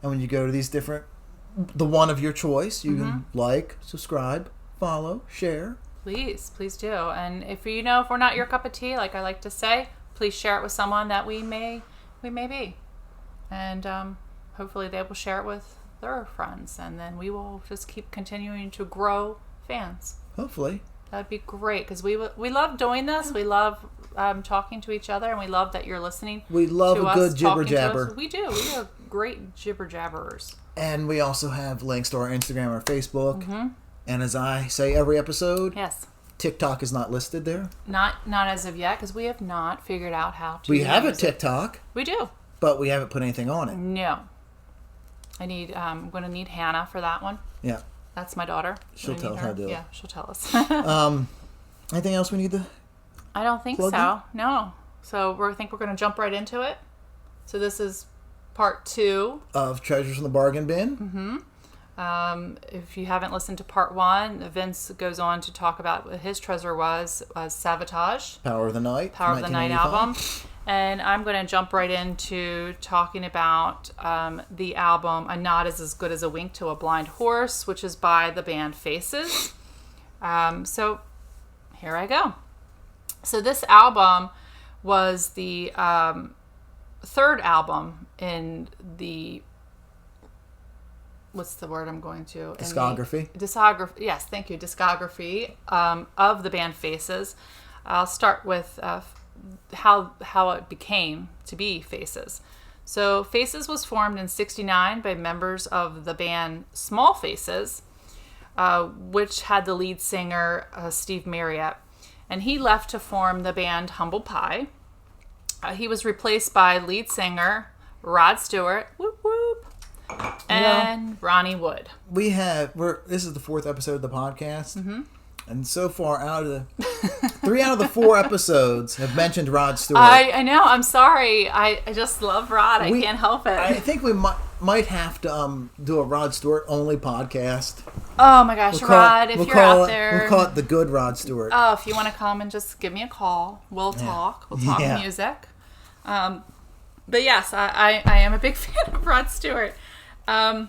And when you go to these the one of your choice, you can like, subscribe, follow, share.
Please do. And if if we're not your cup of tea, like I like to say, please share it with someone that we may be. And hopefully they will share it with their friends. And then we will just keep continuing to grow fans.
Hopefully.
That'd be great, because we love doing this. We love talking to each other, and we love that you're listening.
We love a good jibber jabber.
We do. We are great jibber jabberers.
And we also have links to our Instagram or Facebook. And as I say every episode,
yes,
TikTok is not listed there.
Not as of yet, because we have not figured out how to.
We have a TikTok.
We do,
but we haven't put anything on it.
No. I'm going to need Hannah for that one.
Yeah.
That's my daughter.
She'll tell us how to do it.
Yeah, she'll tell us.
Anything else we need to
I don't think so. In? No. So I think we're going to jump right into it. So this is part 2
of Treasures in the Bargain Bin.
If you haven't listened to part 1, Vince goes on to talk about what his treasure was Savatage.
Power of the Night.
Power of the Night album. And I'm going to jump right into talking about the album A Nod is as Good as a Wink to a Blind Horse, which is by the band Faces. So here I go. So this album was the third album in the... What's the word I'm going to?
Discography.
Discography. Yes, thank you. Discography of the band Faces. I'll start with... how it became to be Faces. So Faces was formed in '69 by members of the band Small Faces, which had the lead singer Steve Marriott, and he left to form the band Humble Pie. He was replaced by lead singer Rod Stewart, whoop whoop, and Ronnie Wood. This is the 4th episode of the podcast. And so far, out of the 3 out of the 4 episodes have mentioned Rod Stewart. I know. I'm sorry. I just love Rod. I can't help it.
I think we might have to do a Rod Stewart only podcast.
Oh my gosh, Rod! If you're out there,
we'll call it the Good Rod Stewart.
Oh, if you want to come and just give me a call, we'll talk. We'll talk music. But yes, I am a big fan of Rod Stewart. So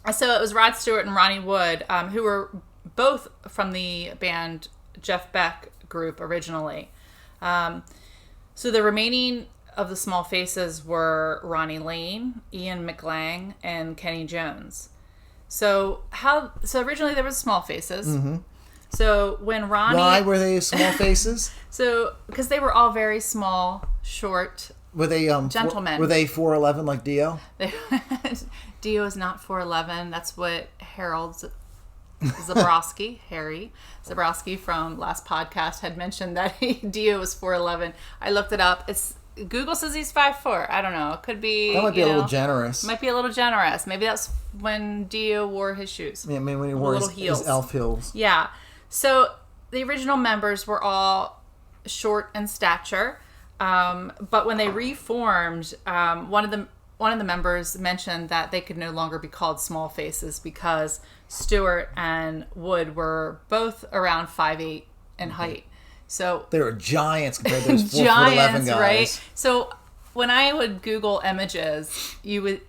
it was Rod Stewart and Ronnie Wood, who were both from the band Jeff Beck group originally. So the remaining of the Small Faces were Ronnie Lane, Ian McLang, and Kenny Jones. So originally there was Small Faces. So when Ronnie...
Why were they Small Faces?
So because they were all very small, short...
Were they gentlemen? Were they 4'11" like Dio?
Dio is not 4'11". That's what Harold Zabrowski, Harry Zabrowski from last podcast had mentioned, that Dio was 4'11". I looked it up. Google says he's 5'4". I don't know. It could be.
That might be a little generous.
Might be a little generous. Maybe that's when Dio wore his shoes.
Yeah, maybe when he wore his elf heels.
Yeah. So the original members were all short in stature, but when they reformed, one of the members mentioned that they could no longer be called Small Faces because Stewart and Wood were both around 5'8" in height. So
they were giants compared to those 4'11" guys.
Right? So when I would Google images, you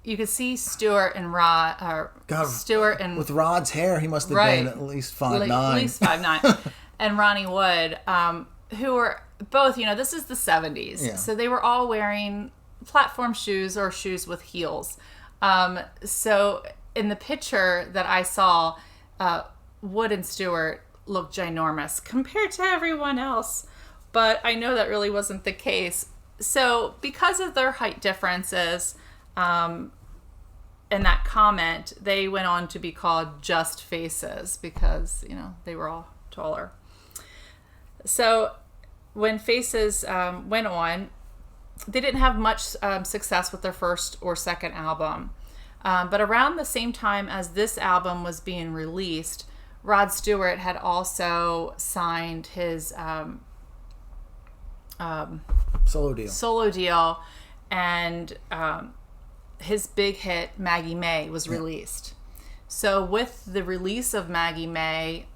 could see Stewart and Rod. Stewart and
with Rod's hair, he must have been at least 5'9".
At least 5'9". And Ronnie Wood, who were both, this is the 70s, so they were all wearing platform shoes or shoes with heels. So in the picture that I saw, Wood and Stewart looked ginormous compared to everyone else, but I know that really wasn't the case. So because of their height differences, in that comment, they went on to be called Just Faces because, they were all taller. So when Faces went on, they didn't have much success with their first or second album. But around the same time as this album was being released, Rod Stewart had also signed his
Solo deal.
And his big hit Maggie May was released. So with the release of Maggie May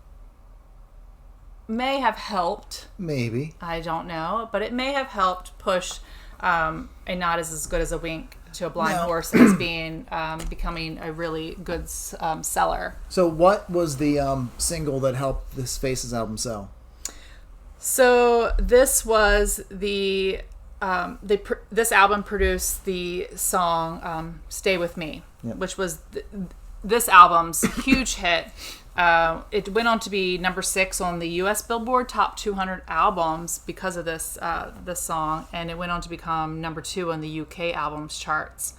have helped.
Maybe.
I don't know, but it may have helped push a Not As Good as a Wink to a Blind Horse as being becoming a really good seller.
So what was the single that helped this Faces album sell?
So this was the this album produced the song "Stay With Me," which was this album's huge hit. It went on to be number 6 on the U.S. Billboard Top 200 albums because of this song, and it went on to become number 2 on the UK albums charts.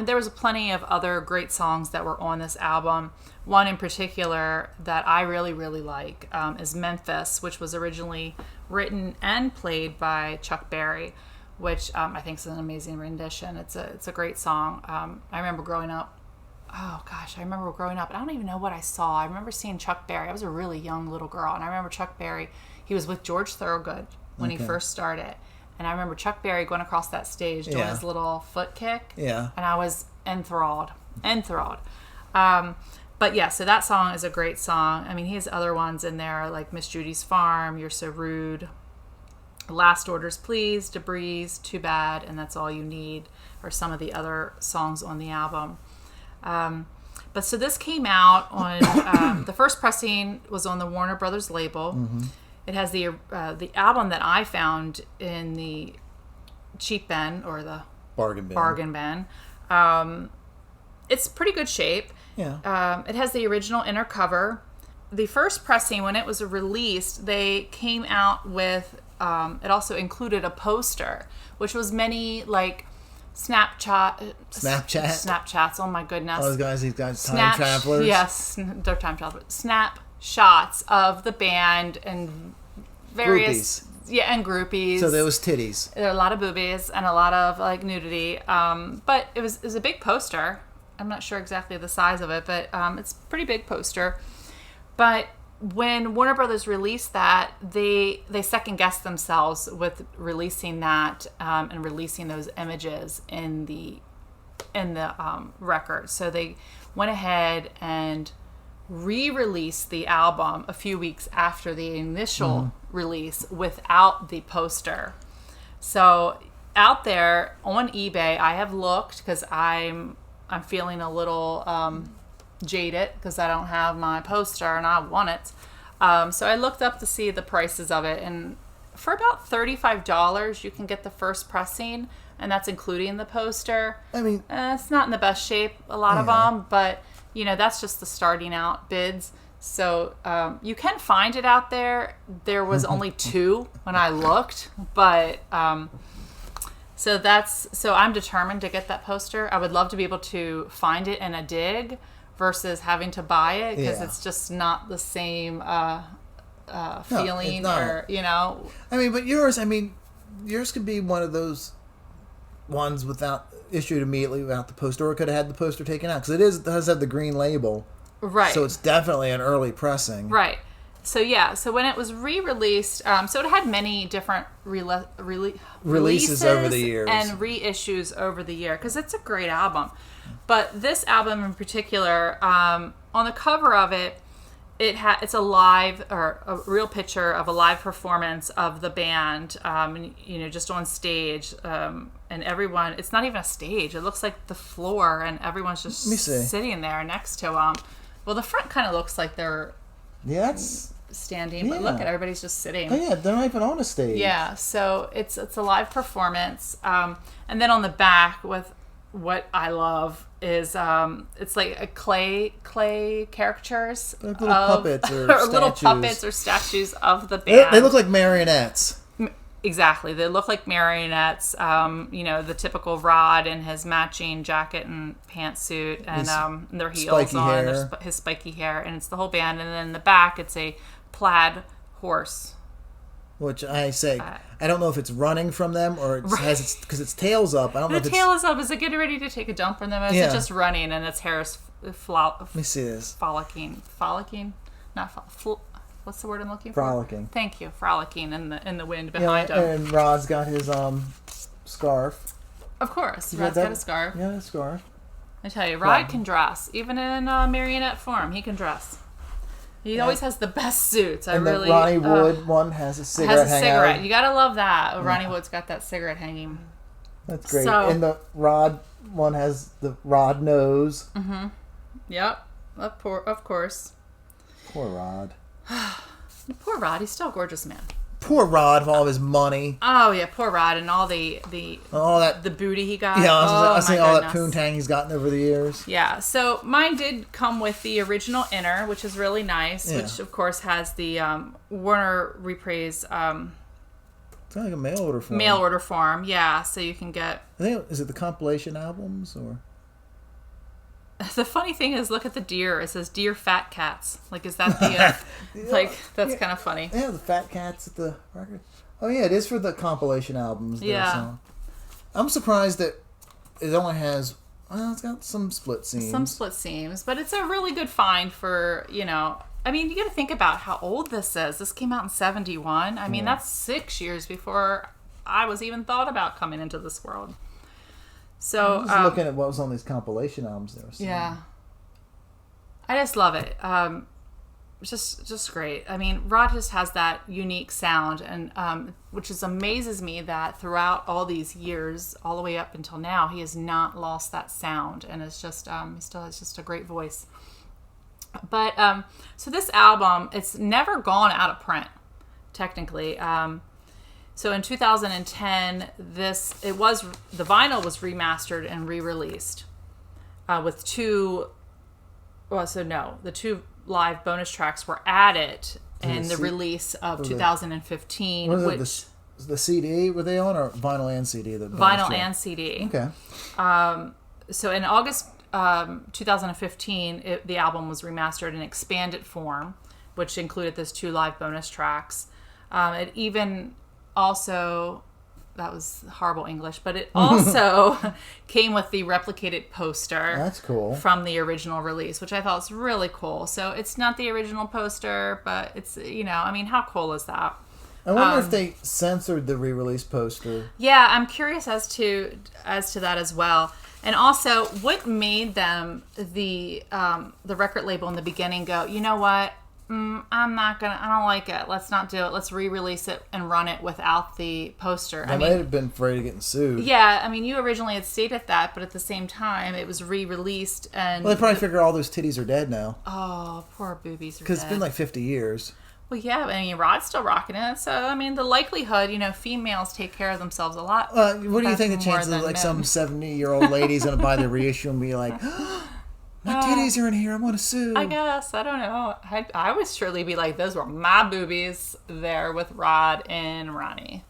There was plenty of other great songs that were on this album. One in particular that I really, really like is Memphis, which was originally written and played by Chuck Berry, which I think is an amazing rendition. It's a great song. I remember growing up. Oh gosh, I remember growing up. I don't even know what I saw. I remember seeing Chuck Berry. I was a really young little girl, and I remember Chuck Berry. He was with George Thorogood when he first started, and I remember Chuck Berry going across that stage doing his little foot kick.
Yeah,
and I was enthralled. But yeah, so that song is a great song. I mean, he has other ones in there like Miss Judy's Farm, You're So Rude, Last Orders Please, Debris, Too Bad, and That's All You Need, are some of the other songs on the album. But so this came out on the first pressing was on the Warner Brothers label. Mm-hmm. It has the album that I found in the cheap bin or the bargain bin. It's pretty good shape.
Yeah.
It has the original inner cover. The first pressing, when it was released, they came out with it also included a poster, which was many like Snapchats. Oh my goodness!
Oh, these guys, time travelers.
Yes, they're time travelers. Snapshots of the band and various and groupies.
So there was titties.
There are a lot of boobies and a lot of like nudity. But it was a big poster. I'm not sure exactly the size of it, but it's a pretty big poster. But when Warner Brothers released that, they second guessed themselves with releasing that and releasing those images in the record. So they went ahead and re-released the album a few weeks after the initial release without the poster. So out there on eBay, I have looked because I'm feeling a little jaded because I don't have my poster and I want it. So I looked up to see the prices of it, and for about $35 you can get the first pressing, and that's including the poster.
I mean,
it's not in the best shape, a lot of them, but that's just the starting out bids. So you can find it out there. There was only 2 when I looked, but so I'm determined to get that poster. I would love to be able to find it in a dig versus having to buy it because it's just not the same feeling. No,
I mean, but yours could be one of those ones issued immediately without the poster, or it could have had the poster taken out because it does have the green label,
right? So
it's definitely an early pressing,
right? So so when it was re-released, so it had many different releases
over the years
and reissues over the year because it's a great album. But this album in particular, on the cover of it, it's a live or a real picture of a live performance of the band, just on stage, and everyone. It's not even a stage; it looks like the floor, and everyone's just sitting there next to them. Well, the front kind of looks like they're standing, but look at everybody's just sitting.
Oh yeah, they're not even on a stage.
Yeah, so it's a live performance, and then on the back with. What I love is it's like a clay caricatures,
like little puppets or statues.
Little puppets or statues of the band.
They look like marionettes.
Exactly, they look like marionettes. The typical Rod in his matching jacket and pantsuit and their heels on, his spiky hair, and it's the whole band. And then in the back, it's a plaid horse.
Which I say, I don't know if it's running from them or it has because its tail's up. I don't know if
the tail is up. Is it getting ready to take a dump from them? Or is it just running and its hair is
Let me see this.
Frolicking? Not what's the word I'm looking for?
Frolicking.
Thank you. Frolicking in the wind behind him.
And Rod's got his scarf.
Of course. Rod's got a scarf.
Yeah, a scarf.
I tell you, Rod can dress. Even in marionette form, he can dress. He always has the best suits.
The Ronnie Wood one has a cigarette hanging out.
You gotta love that. Ronnie Wood's got that cigarette hanging.
That's great. And the Rod one has the Rod nose.
Mm-hmm. Yep. Of course.
Poor Rod.
Poor Rod. He's still a gorgeous man.
Poor Rod of all of his money.
Oh yeah, poor Rod and all the booty he got.
Yeah, I was saying all that poontang he's gotten over the years.
Yeah, so mine did come with the original inner, which is really nice. Yeah. Which of course has the Warner Reprise. It's
kind of like a mail order form.
Mail order form, yeah. So you can get.
Is it the compilation albums or?
The funny thing is, look at the deer. It says "Dear Fat Cats." Like, is that the that's kind of funny.
Yeah, the Fat Cats at the record. Oh yeah, it is for the compilation albums.
Yeah.
I'm surprised that it only has. Well, it's got some split seams.
But it's a really good find for I mean, you got to think about how old this is. This came out in 1971. I mean, that's 6 years before I was even thought about coming into this world. So
I was looking at what was on these compilation albums there. So.
Yeah. I just love it. Just great. I mean, Rod just has that unique sound, and which amazes me that throughout all these years, all the way up until now, he has not lost that sound, and it's just he still has just a great voice. But so this album, it's never gone out of print, technically. So in 2010, the vinyl was remastered and re-released with the two live bonus tracks were added in the release of 2015.
The CD, were they on, or vinyl and CD?
Vinyl and CD.
Okay.
So in August 2015, the album was remastered in expanded form, which included those two live bonus tracks. It even also, that was horrible English, but it also came with the replicated poster.
That's cool.
From the original release, which I thought was really cool. So it's not the original poster, but it's, I mean, how cool is that?
I wonder if they censored the re-release poster.
Yeah, I'm curious as to that as well. And also, what made them, the record label in the beginning, go, you know what? I don't like it. Let's not do it. Let's re-release it and run it without the poster.
They might have been afraid of getting sued.
Yeah, I mean, you originally had stated that, but at the same time, it was re-released. And
well, they probably figure all those titties are dead now.
Oh, poor boobies are dead.
Because it's been like 50 years.
Well, yeah, I mean, Rod's still rocking it. So, I mean, the likelihood, females take care of themselves a lot.
What do you think the chances of like some 70-year-old lady's going to buy the reissue and be like, my titties are in here, I'm going to sue?
I guess. I don't know. I would surely be like, those were my boobies there with Rod and Ronnie.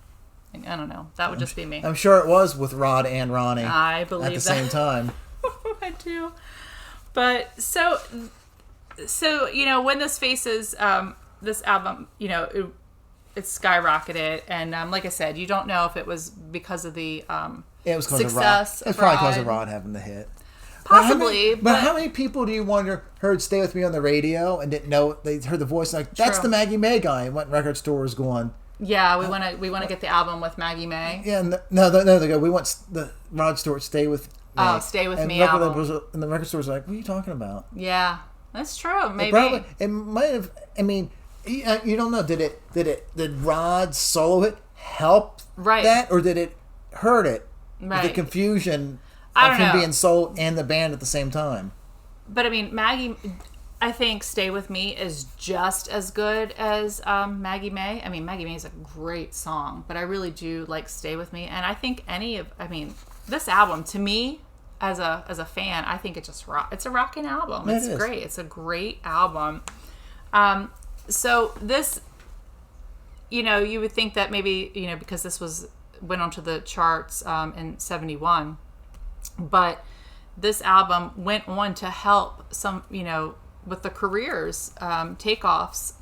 I don't know. That would just be me.
I'm sure it was with Rod and Ronnie.
I believe that.
At the same time.
I do. But so when this faces... this album, it skyrocketed, and like I said, you don't know if it was because of the
it was
success.
It was probably because of Rod having the hit.
Possibly,
but how many people do you wonder heard "Stay With Me" on the radio and didn't know? They heard the voice like, that's the Maggie May guy, and went in record stores going,
yeah, we want to get the album with Maggie May.
Yeah, no, they go, we want the Rod Stewart "Stay With Me."
Oh, "Stay With Me" album.
And the record stores were like, what are you talking about?
Yeah, that's true. Maybe
it might have. I mean, you don't know. Did Rod solo it help that, or did it hurt it?
Right.
The confusion of him being solo and the band at the same time.
But I mean, Maggie, I think "Stay With Me" is just as good as Maggie May. I mean, Maggie May is a great song, but I really do like "Stay With Me," and I think this album, to me, as a fan, I think it just it's a rocking album. It's great. It's a great album. So this, you would think that maybe, because this went onto the charts in 1971, but this album went on to help some, with the careers, takeoffs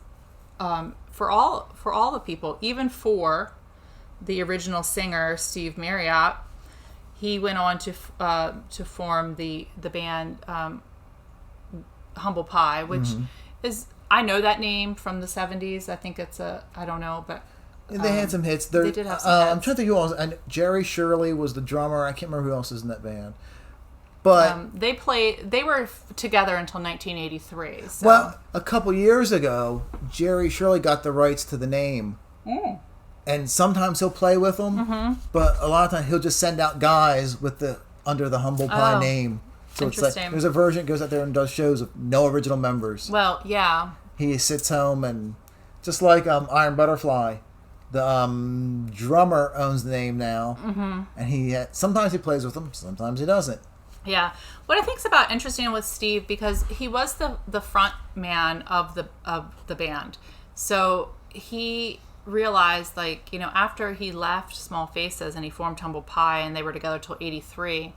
for all the people, even for the original singer, Steve Marriott. He went on to form the band Humble Pie, which is, I know that name from the 70s. I think it's I don't know, but
they had some hits.
They did have some hits.
I'm trying to think who else. And Jerry Shirley was the drummer. I can't remember who else is in that band. But
they were together until 1983. So.
Well, a couple years ago, Jerry Shirley got the rights to the name. And sometimes he'll play with them, but a lot of times he'll just send out guys with the Under the Humble Pie name. So it's like there's a version that goes out there and does shows with no original members.
Well, yeah.
He sits home and just like Iron Butterfly, the drummer owns the name now, and sometimes he plays with them, sometimes he doesn't.
Yeah, what I think's about interesting with Steve, because he was the front man of the band, so he realized, like, you know, after he left Small Faces and he formed Humble Pie and they were together till 83,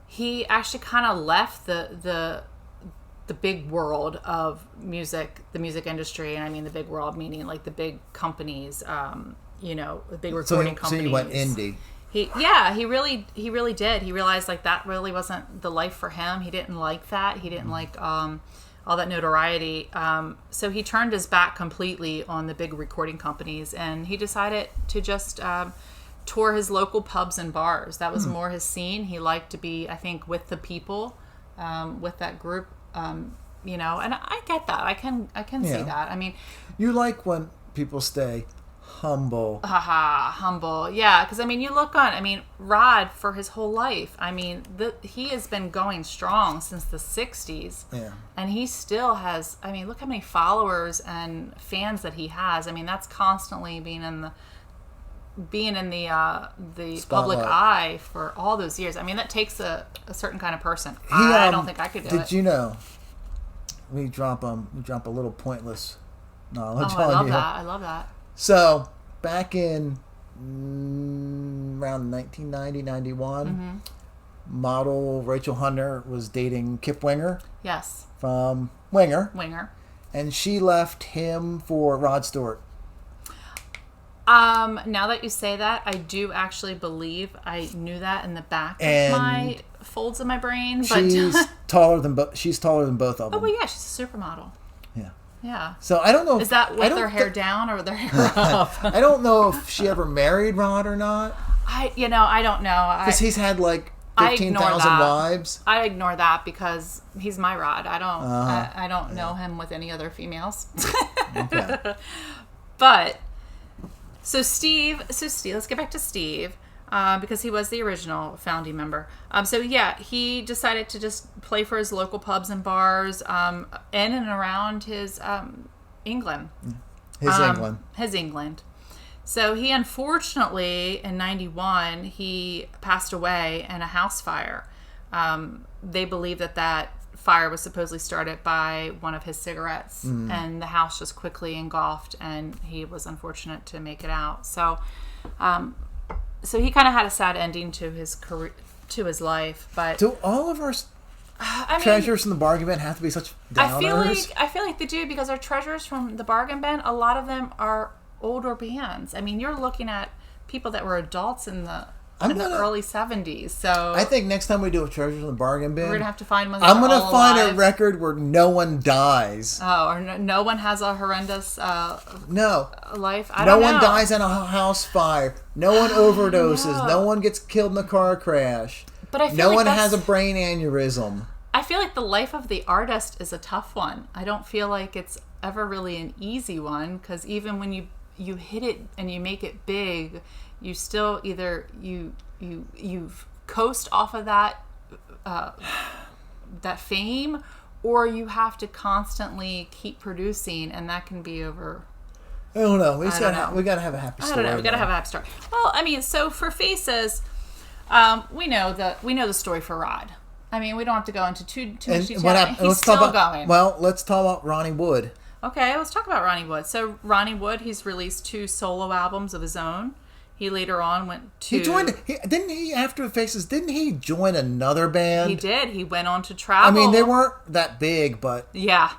he actually kind of left the big world of music, the music industry, and I mean the big world meaning like the big companies, you know, the big recording companies.
So he went indie.
He really did. He realized like that really wasn't the life for him. He didn't like that. He didn't like all that notoriety. So he turned his back completely on the big recording companies, and he decided to just tour his local pubs and bars. That was more his scene. He liked to be, I think, with the people, with that group, you know. And I get that. I can see that. I mean,
you like when people stay humble.
Humble. Yeah, because I mean, you look on. I mean, Rod for his whole life. I mean, he has been going strong since the '60s. Yeah. And he still has. I mean, look how many followers and fans that he has. I mean, that's constantly being in the public eye for all those years. I mean, that takes a certain kind of person. I don't think I could do it.
Did you know? We drop a little pointless knowledge on you.
I love that.
So, back in around 1990, 91, model Rachel Hunter was dating Kip Winger.
Yes.
From Winger. And she left him for Rod Stewart.
Now that you say that, I do actually believe I knew that in the back of my folds of my brain. But
she's taller than both of them.
Oh, well, yeah, she's a supermodel. Yeah.
So I don't know.
Is that with their hair down or with their hair up?
I don't know if she ever married Rod or not.
I don't know.
Because he's had like 15,000 wives.
I ignore that because he's my Rod. I don't know him with any other females. Okay. But so Steve. Let's get back to Steve. Because he was the original founding member. He decided to just play for his local pubs and bars in and around his England. His England. So he unfortunately, in 91, he passed away in a house fire. They believe that fire was supposedly started by one of his cigarettes, and the house just quickly engulfed, and he was unfortunate to make it out. So he kind of had a sad ending to his career, to his life. But
do all of our treasures from the bargain bin have to be such downers?
I feel like they do, because our treasures from the bargain bin, a lot of them are older bands. I mean, you're looking at people that were adults in the early 70s. So
I think next time we do a treasures from the bargain bin,
we're gonna have to find one.
I'm gonna find a record where no one dies.
Oh, or no one has a horrendous life.
No one dies in a house fire. No one overdoses. No one gets killed in a car crash.
But I feel
no one has a brain aneurysm.
I feel like the life of the artist is a tough one. I don't feel like it's ever really an easy one, because even when you hit it and you make it big, you still either you coast off of that fame, or you have to constantly keep producing, and that can be over.
I don't know. We gotta have a happy story.
I don't know. We gotta have a happy story. Well, I mean, so for Faces, we know the story for Rod. I mean, we don't have to go into too much detail. He's still going.
Well, let's talk about Ronnie Wood.
Okay, let's talk about Ronnie Wood. So Ronnie Wood, he's released 2 solo albums of his own. He later on went to...
After Faces, didn't he join another band?
He did. He went on to travel.
I mean, they weren't that big, but...
Yeah.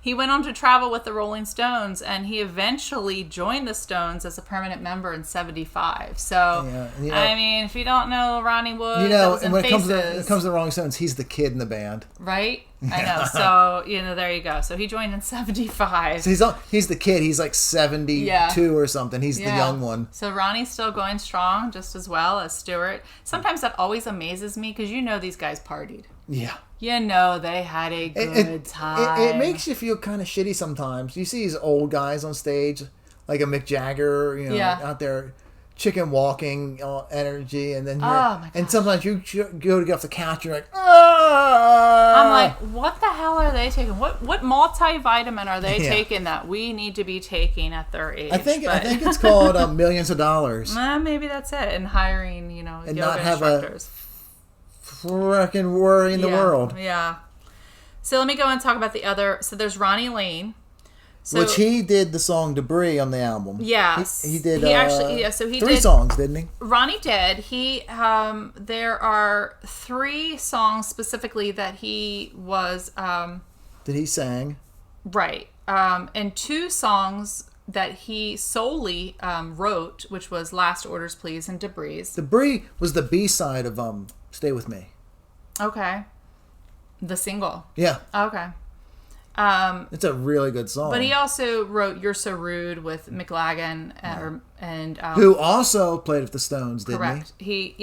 He went on to travel with the Rolling Stones, and he eventually joined the Stones as a permanent member in '75. So, I mean, if you don't know Ronnie Wood,
and when it comes to the Rolling Stones, he's the kid in the band.
Right? I know. So, there you go. So he joined in '75.
So he's the kid. He's like 72 or something. He's the young one.
So Ronnie's still going strong just as well as Stewart. Sometimes that always amazes me because these guys partied.
Yeah.
They had a good time.
It makes you feel kind of shitty sometimes. You see these old guys on stage, like a Mick Jagger, out there, chicken walking energy, and then and sometimes you go to get off the couch, you're like,
I'm like, what the hell are they taking? What multivitamin are they taking that we need to be taking at their age?
I think it's called millions of dollars.
Maybe that's it. And hiring,
and
yoga
not have
instructors.
Freaking worry in the world.
Yeah. So let me go and talk about the other. So there's Ronnie Lane.
Which he did the song Debris on the album.
Yes.
He did
so he
3
did,
songs, didn't he?
Ronnie did. He there are 3 songs specifically that he was that
he sang.
Right. And 2 songs that he solely wrote, which was Last Orders Please and Debris.
Debris was the B-side of Stay With Me.
Okay. The single.
Yeah.
Okay.
It's a really good song.
But he also wrote You're So Rude with McLagan and
who also played with the Stones, didn't
correct. He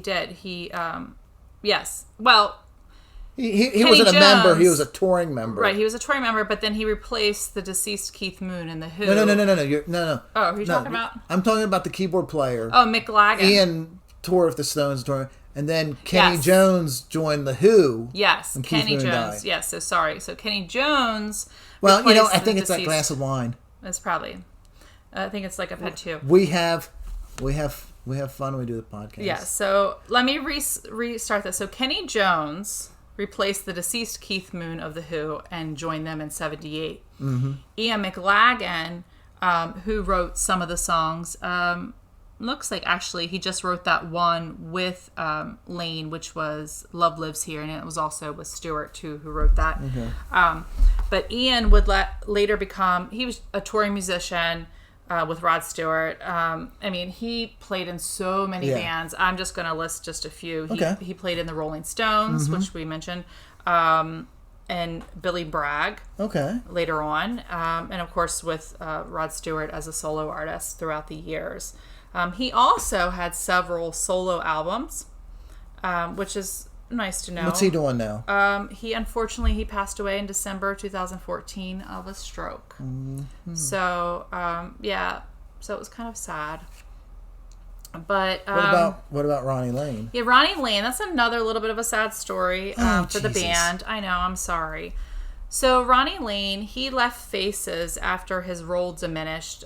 did. He yes. Well,
he wasn't a member, he was a touring member.
Right, he was a touring member, but then he replaced the deceased Keith Moon in the Who.
No.
Oh, who are you talking about?
I'm talking about the keyboard player.
Oh, McLagan.
Ian toured with the Stones, and then Kenny Jones joined the Who.
Yes, Kenny Jones.
Died.
Yes, so sorry. So Kenny Jones.
Well, I think it's that glass of wine.
It's probably. I think it's like I've had 2.
We have fun when we do the podcast.
Yeah. So let me restart this. So Kenny Jones replaced the deceased Keith Moon of the Who and joined them in '78.
Mm-hmm.
Ian McLagan, who wrote some of the songs. Looks like actually he just wrote that one with Lane, which was Love Lives Here, and it was also with Stewart too, who wrote that.
Okay.
But Ian would later become, he was a touring musician with Rod Stewart. I mean, he played in so many bands. I'm just going to list just a few. He played in the Rolling Stones, which we mentioned, and Billy Bragg.
Okay.
Later on, and of course with Rod Stewart as a solo artist throughout the years. He also had several solo albums, which is nice to know.
What's he doing now?
He passed away in December 2014 of a stroke. Mm-hmm. So, so it was kind of sad. But
what about Ronnie Lane?
Yeah, Ronnie Lane, that's another little bit of a sad story for
Jesus.
the band. I know, I'm sorry. So Ronnie Lane, he left Faces after his role diminished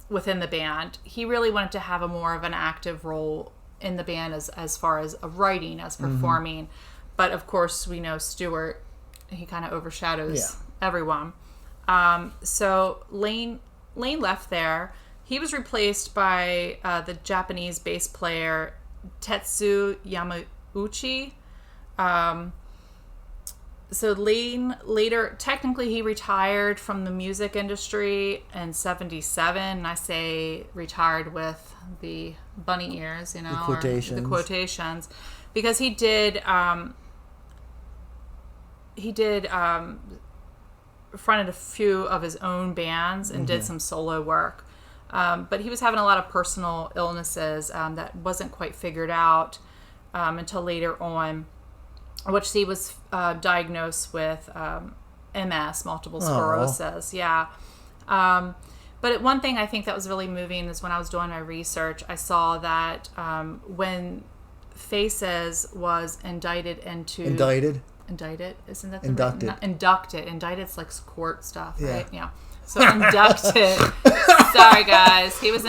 within the band. He really wanted to have a more of an active role in the band as far as writing, as performing. But of course, we know Stewart, he kind of overshadows everyone. So Lane left there. He was replaced by the Japanese bass player Tetsu Yamauchi. So Lane later, technically he retired from the music industry in 1977. And I say retired with the bunny ears,
the quotations.
The quotations, because he did fronted a few of his own bands and did some solo work. But he was having a lot of personal illnesses that wasn't quite figured out until later on, which he was diagnosed with MS, multiple sclerosis. Aww. Yeah. But one thing I think that was really moving is when I was doing my research, I saw that when Faces was indicted into... Indicted? Isn't that the
inducted?
Right? Inducted. Indicted's like court stuff, right? Yeah. So inducted. Sorry, guys. He was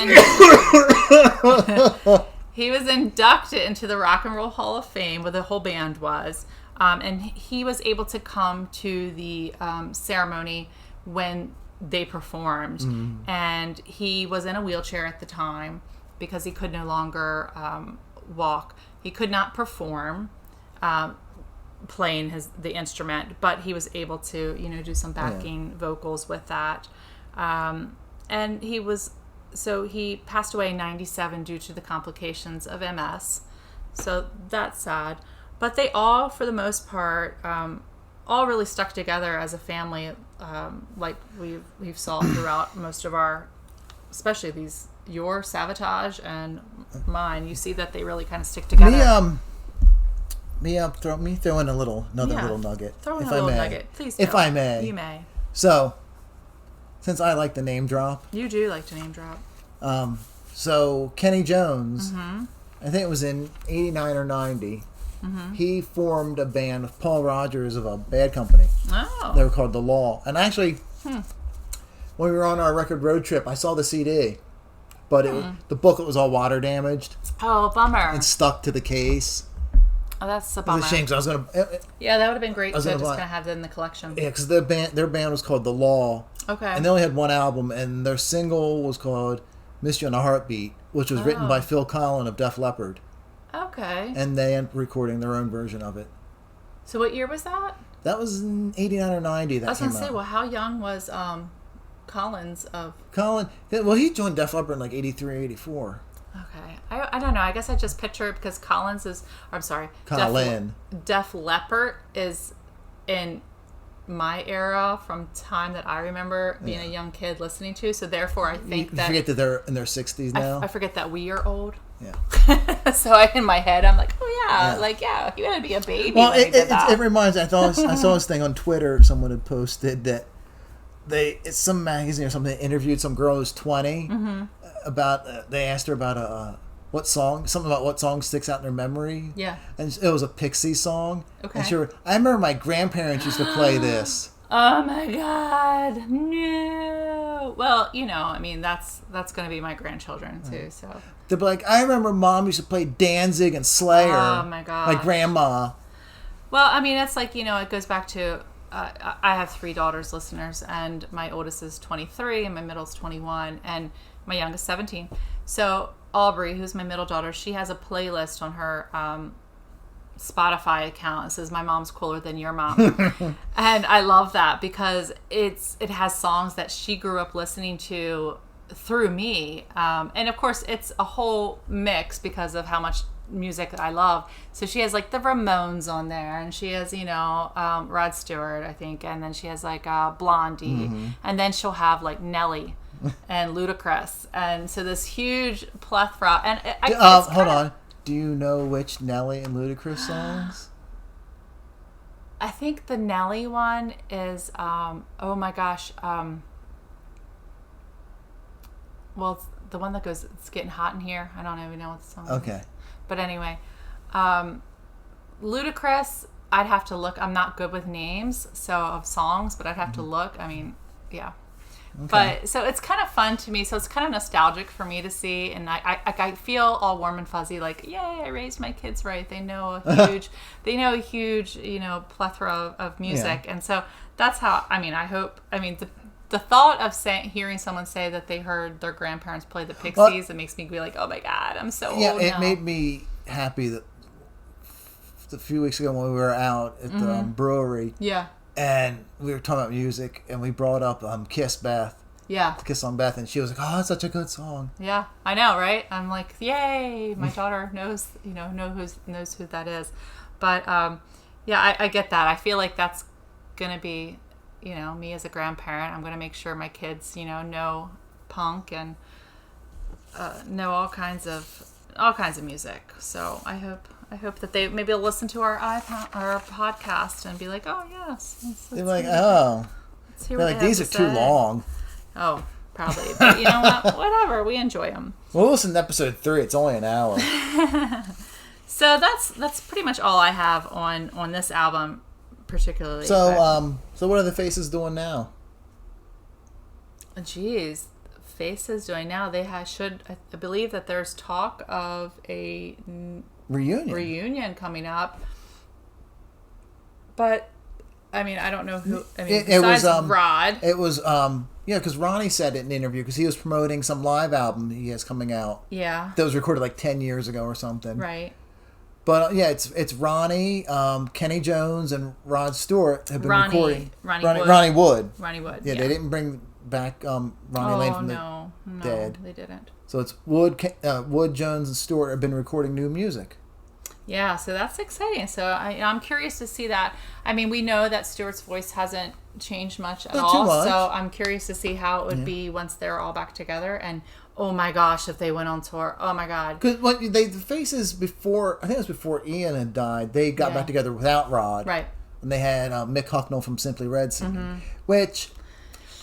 inducted into the Rock and Roll Hall of Fame, where the whole band was. And he was able to come to the ceremony when they performed. Mm. And he was in a wheelchair at the time because he could no longer walk. He could not perform. playing the instrument, but he was able to, do some backing vocals with that. And he passed away in 97 due to the complications of MS. So that's sad. But they all, for the most part, all really stuck together as a family, like we've saw throughout most of our, especially your Savatage and mine. You see that they really kind of stick together.
Me throw in another little nugget.
Throw in a little nugget, please.
If I may.
You may.
So, since I like to name drop.
You do like to name drop.
So Kenny Jones, I think it was in 89 or 90, he formed a band with Paul Rogers of a Bad Company.
Oh.
They were called The Law. And actually, when we were on our record road trip, I saw the CD. But the booklet was all water damaged.
Oh, bummer.
And stuck to the case.
Oh, that's a bummer.
It was a shame. So I was going to...
Yeah, that would have been great to just kind of have that in the collection.
Yeah, because their band was called The Law.
Okay.
And they only had one album, and their single was called Mystery on a Heartbeat, which was written by Phil Collin of Def Leppard.
Okay.
And they ended up recording their own version of it.
So what year was that?
That was in 89 or 90 that
I was
came
going to say,
out.
well, how young was Collins of...
Colin, well, he joined Def Leppard in like 83, 84.
Okay. I don't know. I guess I just picture it because Collins is... I'm sorry.
Colin.
Def Leppard is in my era from time that I remember being a young kid listening to. So therefore, I think
you forget that they're in their 60s now?
I forget that we are old.
Yeah.
So in my head, I'm like, oh yeah, you had to be a baby.
Well, it reminds me. I saw this thing on Twitter. Someone had posted that it's some magazine or something that interviewed some girl who's 20 about. They asked her about something about what song sticks out in her memory.
Yeah.
And it was a Pixie song.
Okay.
And I remember my grandparents used to play this.
Oh my God, no. Well, I mean, that's going to be my grandchildren too. So
they'd be like, I remember Mom used to play Danzig and Slayer.
Oh my God.
My grandma.
Well, I mean, it's like, it goes back to, I have 3 daughters, listeners, and my oldest is 23 and my middle's 21 and my youngest 17. So Aubrey, who's my middle daughter, she has a playlist on her Spotify account. It says my mom's cooler than your mom. And I love that because it has songs that she grew up listening to through me, and of course it's a whole mix because of how much music that I love. So she has like the Ramones on there, and she has Rod Stewart, I think, and then she has like Blondie, and then she'll have like Nelly and Ludacris, and so this huge plethora. And
hold on. Do you know which Nelly and Ludacris songs?
I think the Nelly one is, oh my gosh, well, it's the one that goes, it's getting hot in here. I don't even know what the song is.
Okay.
But anyway, Ludacris, I'd have to look. I'm not good with names of songs, but I'd have to look. I mean, yeah. Okay. But so it's kind of fun to me. So it's kind of nostalgic for me to see, and I feel all warm and fuzzy, like, yay! I raised my kids right. They know a huge, plethora of music, and so that's how. I mean, I hope. I mean, the thought of hearing someone say that they heard their grandparents play the Pixies, it makes me be like, oh my God, I'm so old now.
Yeah, it made me happy that a few weeks ago when we were out at the brewery.
Yeah.
And we were talking about music, and we brought up Kiss Beth.
Yeah.
Kiss on Beth, and she was like, "Oh, that's such a good song."
Yeah, I know, right? I'm like, yay! My daughter knows who that is. But yeah, I get that. I feel like that's gonna be, me as a grandparent. I'm gonna make sure my kids, know punk and know all kinds of music. So I hope that they maybe listen to our podcast and be like, oh yes.
They're like, oh. They're like, these are too long.
Oh, probably. But you know what? Whatever. We enjoy them.
We'll listen to episode 3. It's only an hour.
So that's pretty much all I have on this album, particularly.
So so what are the Faces doing now?
Geez. Faces doing now. They I believe that there's talk of a reunion coming up, but I mean, I don't know who. I mean, besides Rod,
it was because Ronnie said it in an interview because he was promoting some live album he has coming out.
Yeah,
that was recorded like 10 years ago or something.
Right.
But yeah, it's Ronnie, Kenny Jones, and Rod Stewart have been recording. Ronnie Wood. Yeah, they didn't bring back Ronnie Lane from the dead.
They didn't.
So it's Wood, Jones, and Stewart have been recording new music.
Yeah, so that's exciting. So I'm curious to see that. I mean, we know that Stewart's voice hasn't changed much at all.
Too much.
So I'm curious to see how it would be once they're all back together. And oh my gosh, if they went on tour, oh my god.
Because the Faces before, I think it was before Ian had died, they got back together without Rod.
Right.
And they had Mick Hucknall from Simply Red singing, which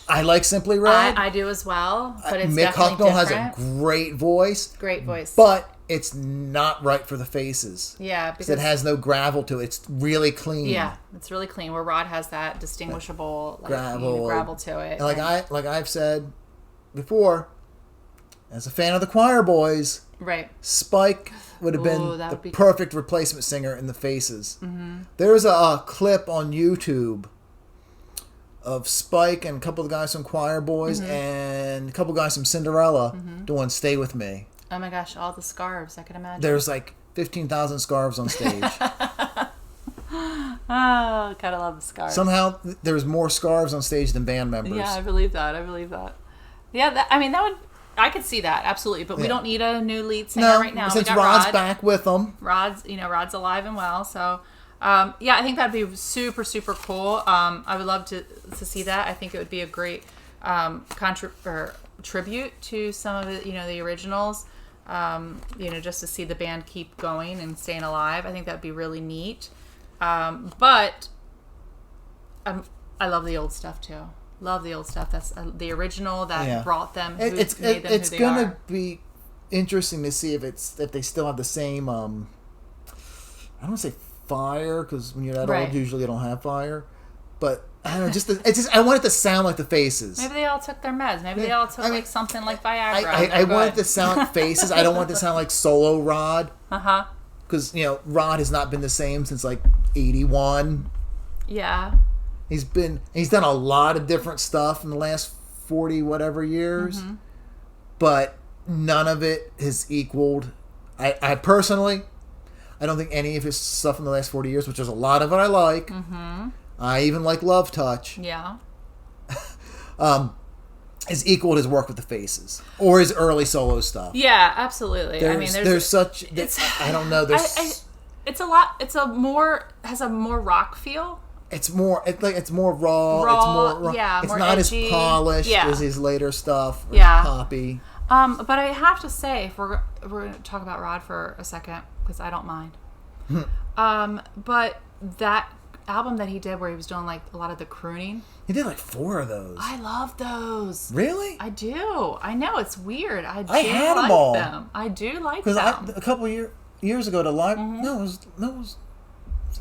I like Simply Red.
I do as well, but it's
Mick
definitely
Hucknall
different.
has a great voice.
Great voice.
But it's not right for the Faces.
Yeah, because
it has no gravel to it. It's really clean.
Yeah, it's really clean. Where Rod has that distinguishable gravel to it.
And I've said before, as a fan of the Choir Boys,
right,
Spike would have been the perfect replacement singer in the Faces. Mm-hmm. There's a clip on YouTube of Spike and a couple of guys from Choir Boys and a couple of guys from Cinderella doing "Stay With Me."
Oh my gosh, all the scarves, I can imagine.
There's like 15,000 scarves on stage.
Oh, gotta love the scarves.
Somehow there's more scarves on stage than band members.
Yeah, I believe that. Yeah, I could see that, absolutely. But we don't need a new lead singer right now.
Since Rod's back with them.
Rod's alive and well, so... I think that'd be super, super cool. I would love to see that. I think it would be a great tribute to some of the originals. Just to see the band keep going and staying alive. I think that'd be really neat. But I love the old stuff too. Love the old stuff. That's the original that brought them.
It's going to be interesting to see if they still have the same. I don't want to say fire, because when you're that old, usually you don't have fire. But I don't know. I want it to sound like the Faces.
Maybe they all took their meds. Maybe they all took something like Viagra.
I want it to sound like Faces. I don't want it to sound like solo Rod. Because Rod has not been the same since like '81.
Yeah.
He's done a lot of different stuff in the last 40 whatever years, but none of it has equaled. I personally, I don't think any of his stuff in the last 40 years, which is a lot of it, I like. I even like Love Touch.
Yeah.
Has equaled his work with the Faces or his early solo stuff.
Yeah, absolutely.
There's such. I don't know.
It's a lot. Has a more rock feel.
It's more raw. It's
more
not
edgy.
as polished as his later stuff. Poppy.
But I have to say, if we're going to talk about Rod for a second, because I don't mind. But that album that he did where he was doing like a lot of the crooning.
He did like 4 of those.
I love those.
Really?
I do. I know it's weird. I
had
like
them all.
I do like
them.
Because
a couple years ago to live. No, it was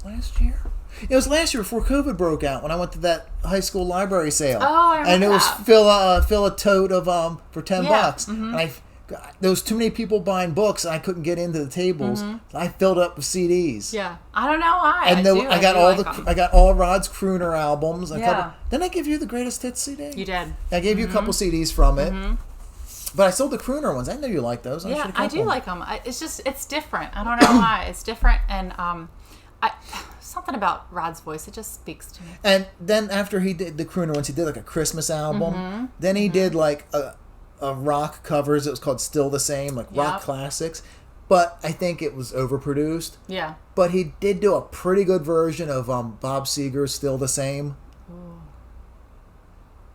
last year. It was last year before COVID broke out when I went to that high school library sale.
Oh, I remember
and it was fill a tote of for $10. And there was too many people buying books, and I couldn't get into the tables. I filled up with CDs.
Yeah, I don't know why.
And I got all Rod's crooner albums. Didn't I give you the Greatest Hits CD?
You did.
I gave you a couple CDs from it. But I sold the crooner ones. I know you like those.
I do like them. It's different. I don't know why. It's different, and something about Rod's voice, it just speaks to me. And
then after he did the crooner ones, he did like a Christmas album. Then he did like a rock covers. It was called Still the Same, like rock classics. But I think it was overproduced. Yeah. But he did do a pretty good version of Bob Seger's Still the Same.
Ooh.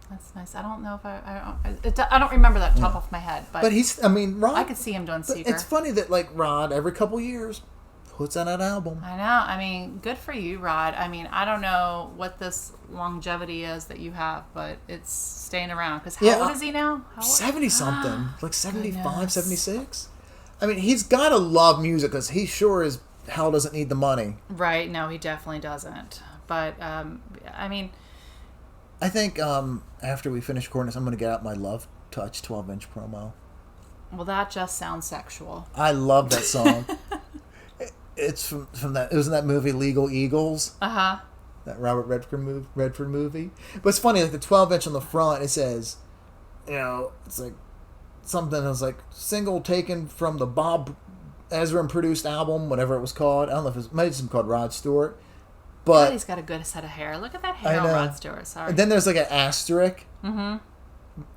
That's nice. I don't know if I don't remember that top off my head. But
Rod.
I could see him doing Seger.
It's funny that like Rod every couple years puts out an album.
I know. Good for you, Rod. I don't know what this longevity is that you have, but it's staying around. Because how old is he now?
70-something. Like 75, 76. He's got to love music because he sure as hell doesn't need the money.
Right. No, he definitely doesn't. But,
I think after we finish recording this, I'm going to get out my Love Touch 12-inch promo.
Well, that just sounds sexual.
I love that song. It's from that. It was in that movie Legal Eagles. That Robert Redford movie. But it's funny, like the 12-inch on the front, it says, it's like something that's like single taken from the Bob Ezrin produced album, whatever it was called. I don't know if it might have been called Rod Stewart. But
God, he's got a good set of hair. Look at that hair on Rod Stewart. Sorry.
And then there's like an asterisk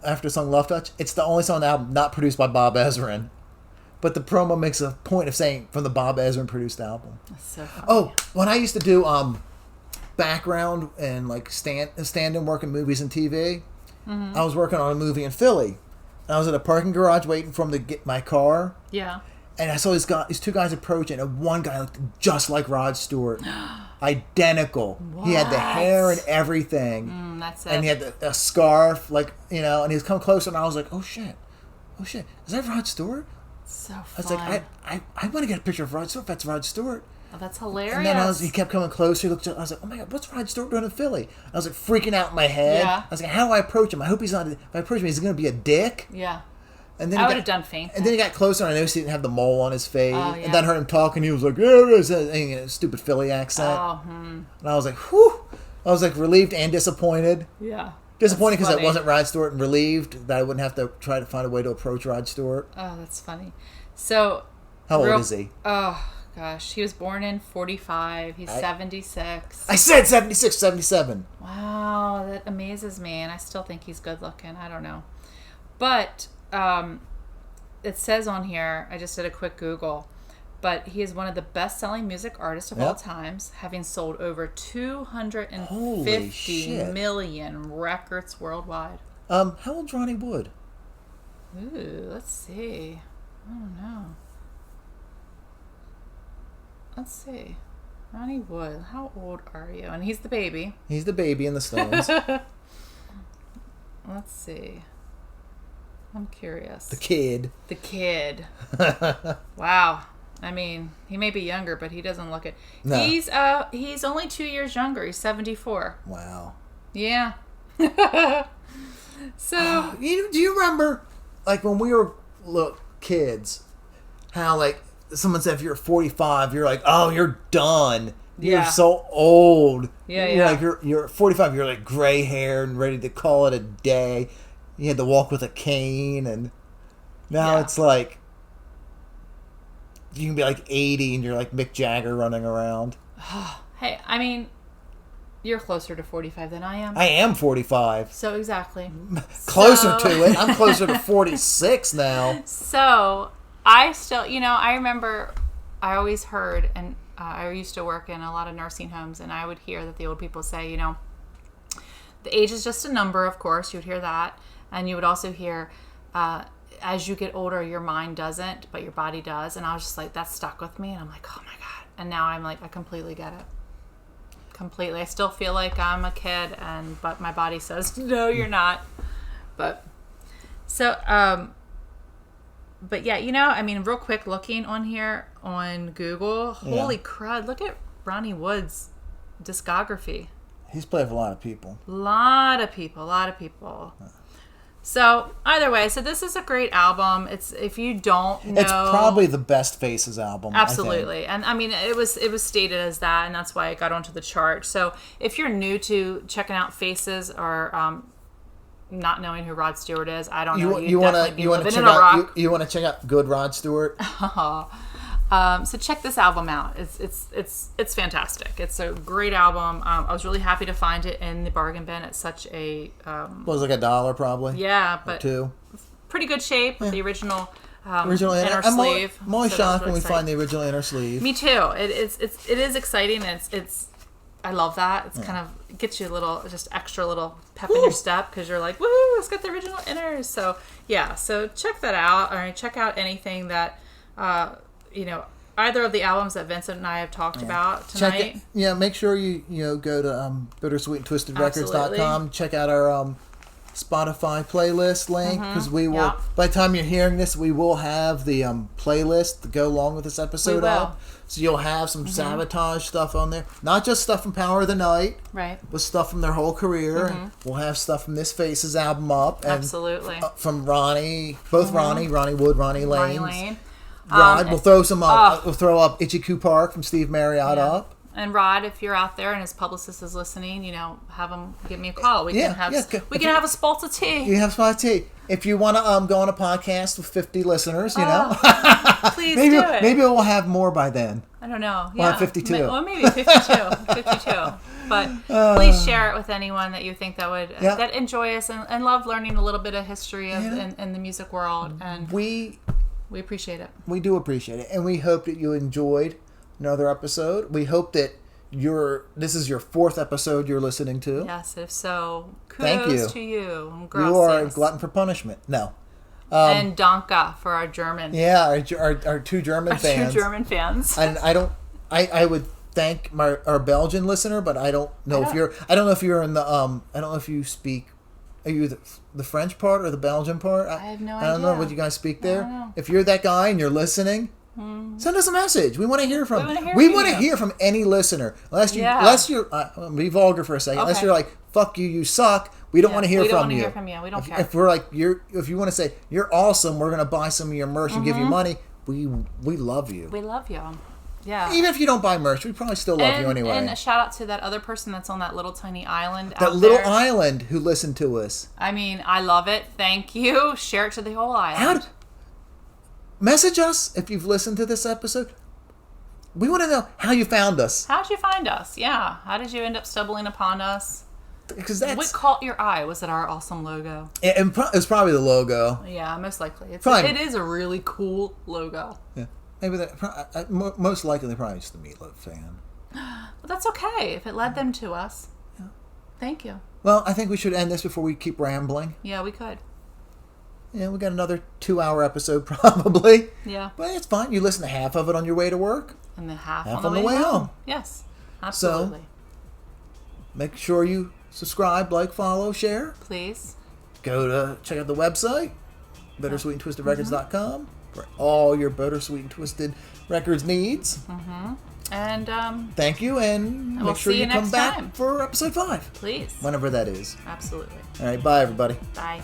after the song Love Touch. It's the only song on the album not produced by Bob Ezrin. But the promo makes a point of saying from the Bob Ezrin produced album.
That's so funny.
Oh, when I used to do background and like stand-in work in movies and TV, I was working on a movie in Philly. And I was at a parking garage waiting for him to get my car.
Yeah.
And I saw these two guys approaching, and one guy looked just like Rod Stewart. Identical.
What?
He had the hair and everything.
That's it.
And he had a scarf, like, and he was coming closer, and I was like, oh shit. Is that Rod Stewart?
So fun.
I was like, I want to get a picture of Rod Stewart if that's Rod Stewart.
Oh, that's hilarious.
And then he kept coming closer. I was like, oh my God, what's Rod Stewart doing in Philly? I was like freaking out in my head.
Yeah.
I was like, how do I approach him? I hope he's not, if I approach him, is he going to be a dick?
Yeah.
And then
I would have done faint.
And then he got closer, and I noticed he didn't have the mole on his face.
Oh, yeah.
And then I heard him talking. He was like, yeah, stupid Philly accent.
Oh,
And I was like, whew. I was like relieved and disappointed.
Yeah.
Disappointed because it wasn't Rod Stewart, and relieved that I wouldn't have to try to find a way to approach Rod Stewart.
Oh, that's funny. So.
How old is he?
Oh, gosh. He was born in 45. He's 76.
I said 76, 77.
Wow, that amazes me. And I still think he's good looking. I don't know. But it says on here, I just did a quick Google, but he is one of the best-selling music artists of all times, having sold over 250 million records worldwide.
How old's Ronnie Wood?
Ooh, let's see. I don't know. Let's see. Ronnie Wood, how old are you? And he's the baby.
He's the baby in the Stones.
Let's see. I'm curious.
The kid.
Wow. I mean, he may be younger, but he doesn't look it. No. He's only 2 years younger. He's 74.
Wow.
Yeah. So
do you remember, like, when we were kids, how, like, someone said if you're 45, you're like, oh, you're done. You're so old.
Yeah.
Like, you're 45, you're like gray haired and ready to call it a day. You had to walk with a cane, and now it's like you can be like 80 and you're like Mick Jagger running around.
Hey, I mean, you're closer to 45 than I am.
I am 45.
So exactly.
Closer to it. I'm closer to 46 now.
So I still, I remember I always heard, and I used to work in a lot of nursing homes, and I would hear that the old people say, the age is just a number, of course. You would hear that. And you would also hear, as you get older, your mind doesn't, but your body does. And I was just like, that stuck with me. And I'm like, oh my God. And now I'm like, I completely get it. Completely. I still feel like I'm a kid, but my body says, no, you're not. But, so, but yeah, I mean, real quick, looking on here on Google, holy crud, look at Ronnie Wood's discography.
He's played with a lot of people.
A lot of people. So either way, so this is a great album. It's, if you don't know,
it's probably the best Faces album.
Absolutely, and I mean it was stated as that, and that's why it got onto the chart. So if you're new to checking out Faces or not knowing who Rod Stewart is, I don't know. You want
to check out good Rod Stewart.
So check this album out. It's fantastic. It's a great album. I was really happy to find it in the bargain bin at such a
was like $1 probably.
Yeah, but
$2.
Pretty good shape with the original inner sleeve.
I'm always shocked when we find the original inner sleeve.
Me too. It is exciting. It's I love that. It's kind of gets you a little just extra little pep in your step because you're like, woo, it's got the original inners. So yeah, so check that out. Or check out anything that. Either of the albums that Vincent and I have talked about tonight.
Make sure you go to bittersweetandtwistedrecords.com. Check out our Spotify playlist link because we will. By the time you're hearing this, we will have the playlist to go along with this episode up. So you'll have some Savatage stuff on there, not just stuff from Power of the Night,
right?
But stuff from their whole career. And we'll have stuff from this Faces album up, and
absolutely
from Ronnie, both Ronnie Wood, Ronnie Lane.
Rod,
we'll throw some up. We'll throw up Itchy Coo Park from Steve Marriott up.
And Rod, if you're out there and his publicist is listening, have him give me a call. We can have a spot of tea.
You have a spot of tea. if you want to go on a podcast with 50 listeners, you know,
please
maybe,
do it.
Maybe we'll have more by then.
I don't know.
We'll have 52.
Well, maybe 52. 52. But please share it with anyone that you think that would that enjoy us and love learning a little bit of history of in the music world. And we appreciate it.
We do appreciate it, and we hope that you enjoyed another episode. We hope that this is your 4th episode you're listening to.
Yes, if so,
thank you
to you.
You are a glutton for punishment. No.
And Danke for our German.
Yeah, our 2 German fans.
2 German fans.
And I would thank our Belgian listener, but I don't know if you're in the I don't know if you speak. Are you the French part or the Belgian part?
I have no idea.
I don't know what you guys speak there. If you're that guy and you're listening, send us a message. We want to hear from you. We want to hear from any listener. Unless you're be vulgar for a second. Okay. Unless you're like, fuck you, you suck. We don't want to hear from you.
We don't care.
If we're like if you want to say you're awesome, we're gonna buy some of your merch and give you money. We love you.
We love you. Yeah.
Even if you don't buy merch, we probably still love you anyway.
And a shout out to that other person that's on that little tiny island out
there. That little island who listened to us.
I mean, I love it. Thank you. Share it to the whole island.
Message us if you've listened to this episode. We want to know how you found us.
How'd you find us? Yeah. How did you end up stumbling upon us?
Because
what caught your eye? Was it our awesome logo?
It was probably the logo.
Yeah, most likely. It is a really cool logo.
Yeah. Maybe most likely they're probably just the Meatloaf fan.
Well, that's okay if it led them to us.
Yeah.
Thank you.
Well, I think we should end this before we keep rambling.
Yeah, we could.
Yeah, we got another 2-hour episode probably.
Yeah.
But it's fine. You listen to half of it on your way to work.
And the half
on the way home.
Yes, absolutely.
So, make sure you subscribe, like, follow, share.
Please.
Check out the website, bittersweetandtwistedrecords.com, for all your Bittersweet and Twisted Records needs.
Mm-hmm. And
thank you, and make sure you come back for episode 5.
Please.
Whenever that is.
Absolutely.
All right, bye, everybody.
Bye.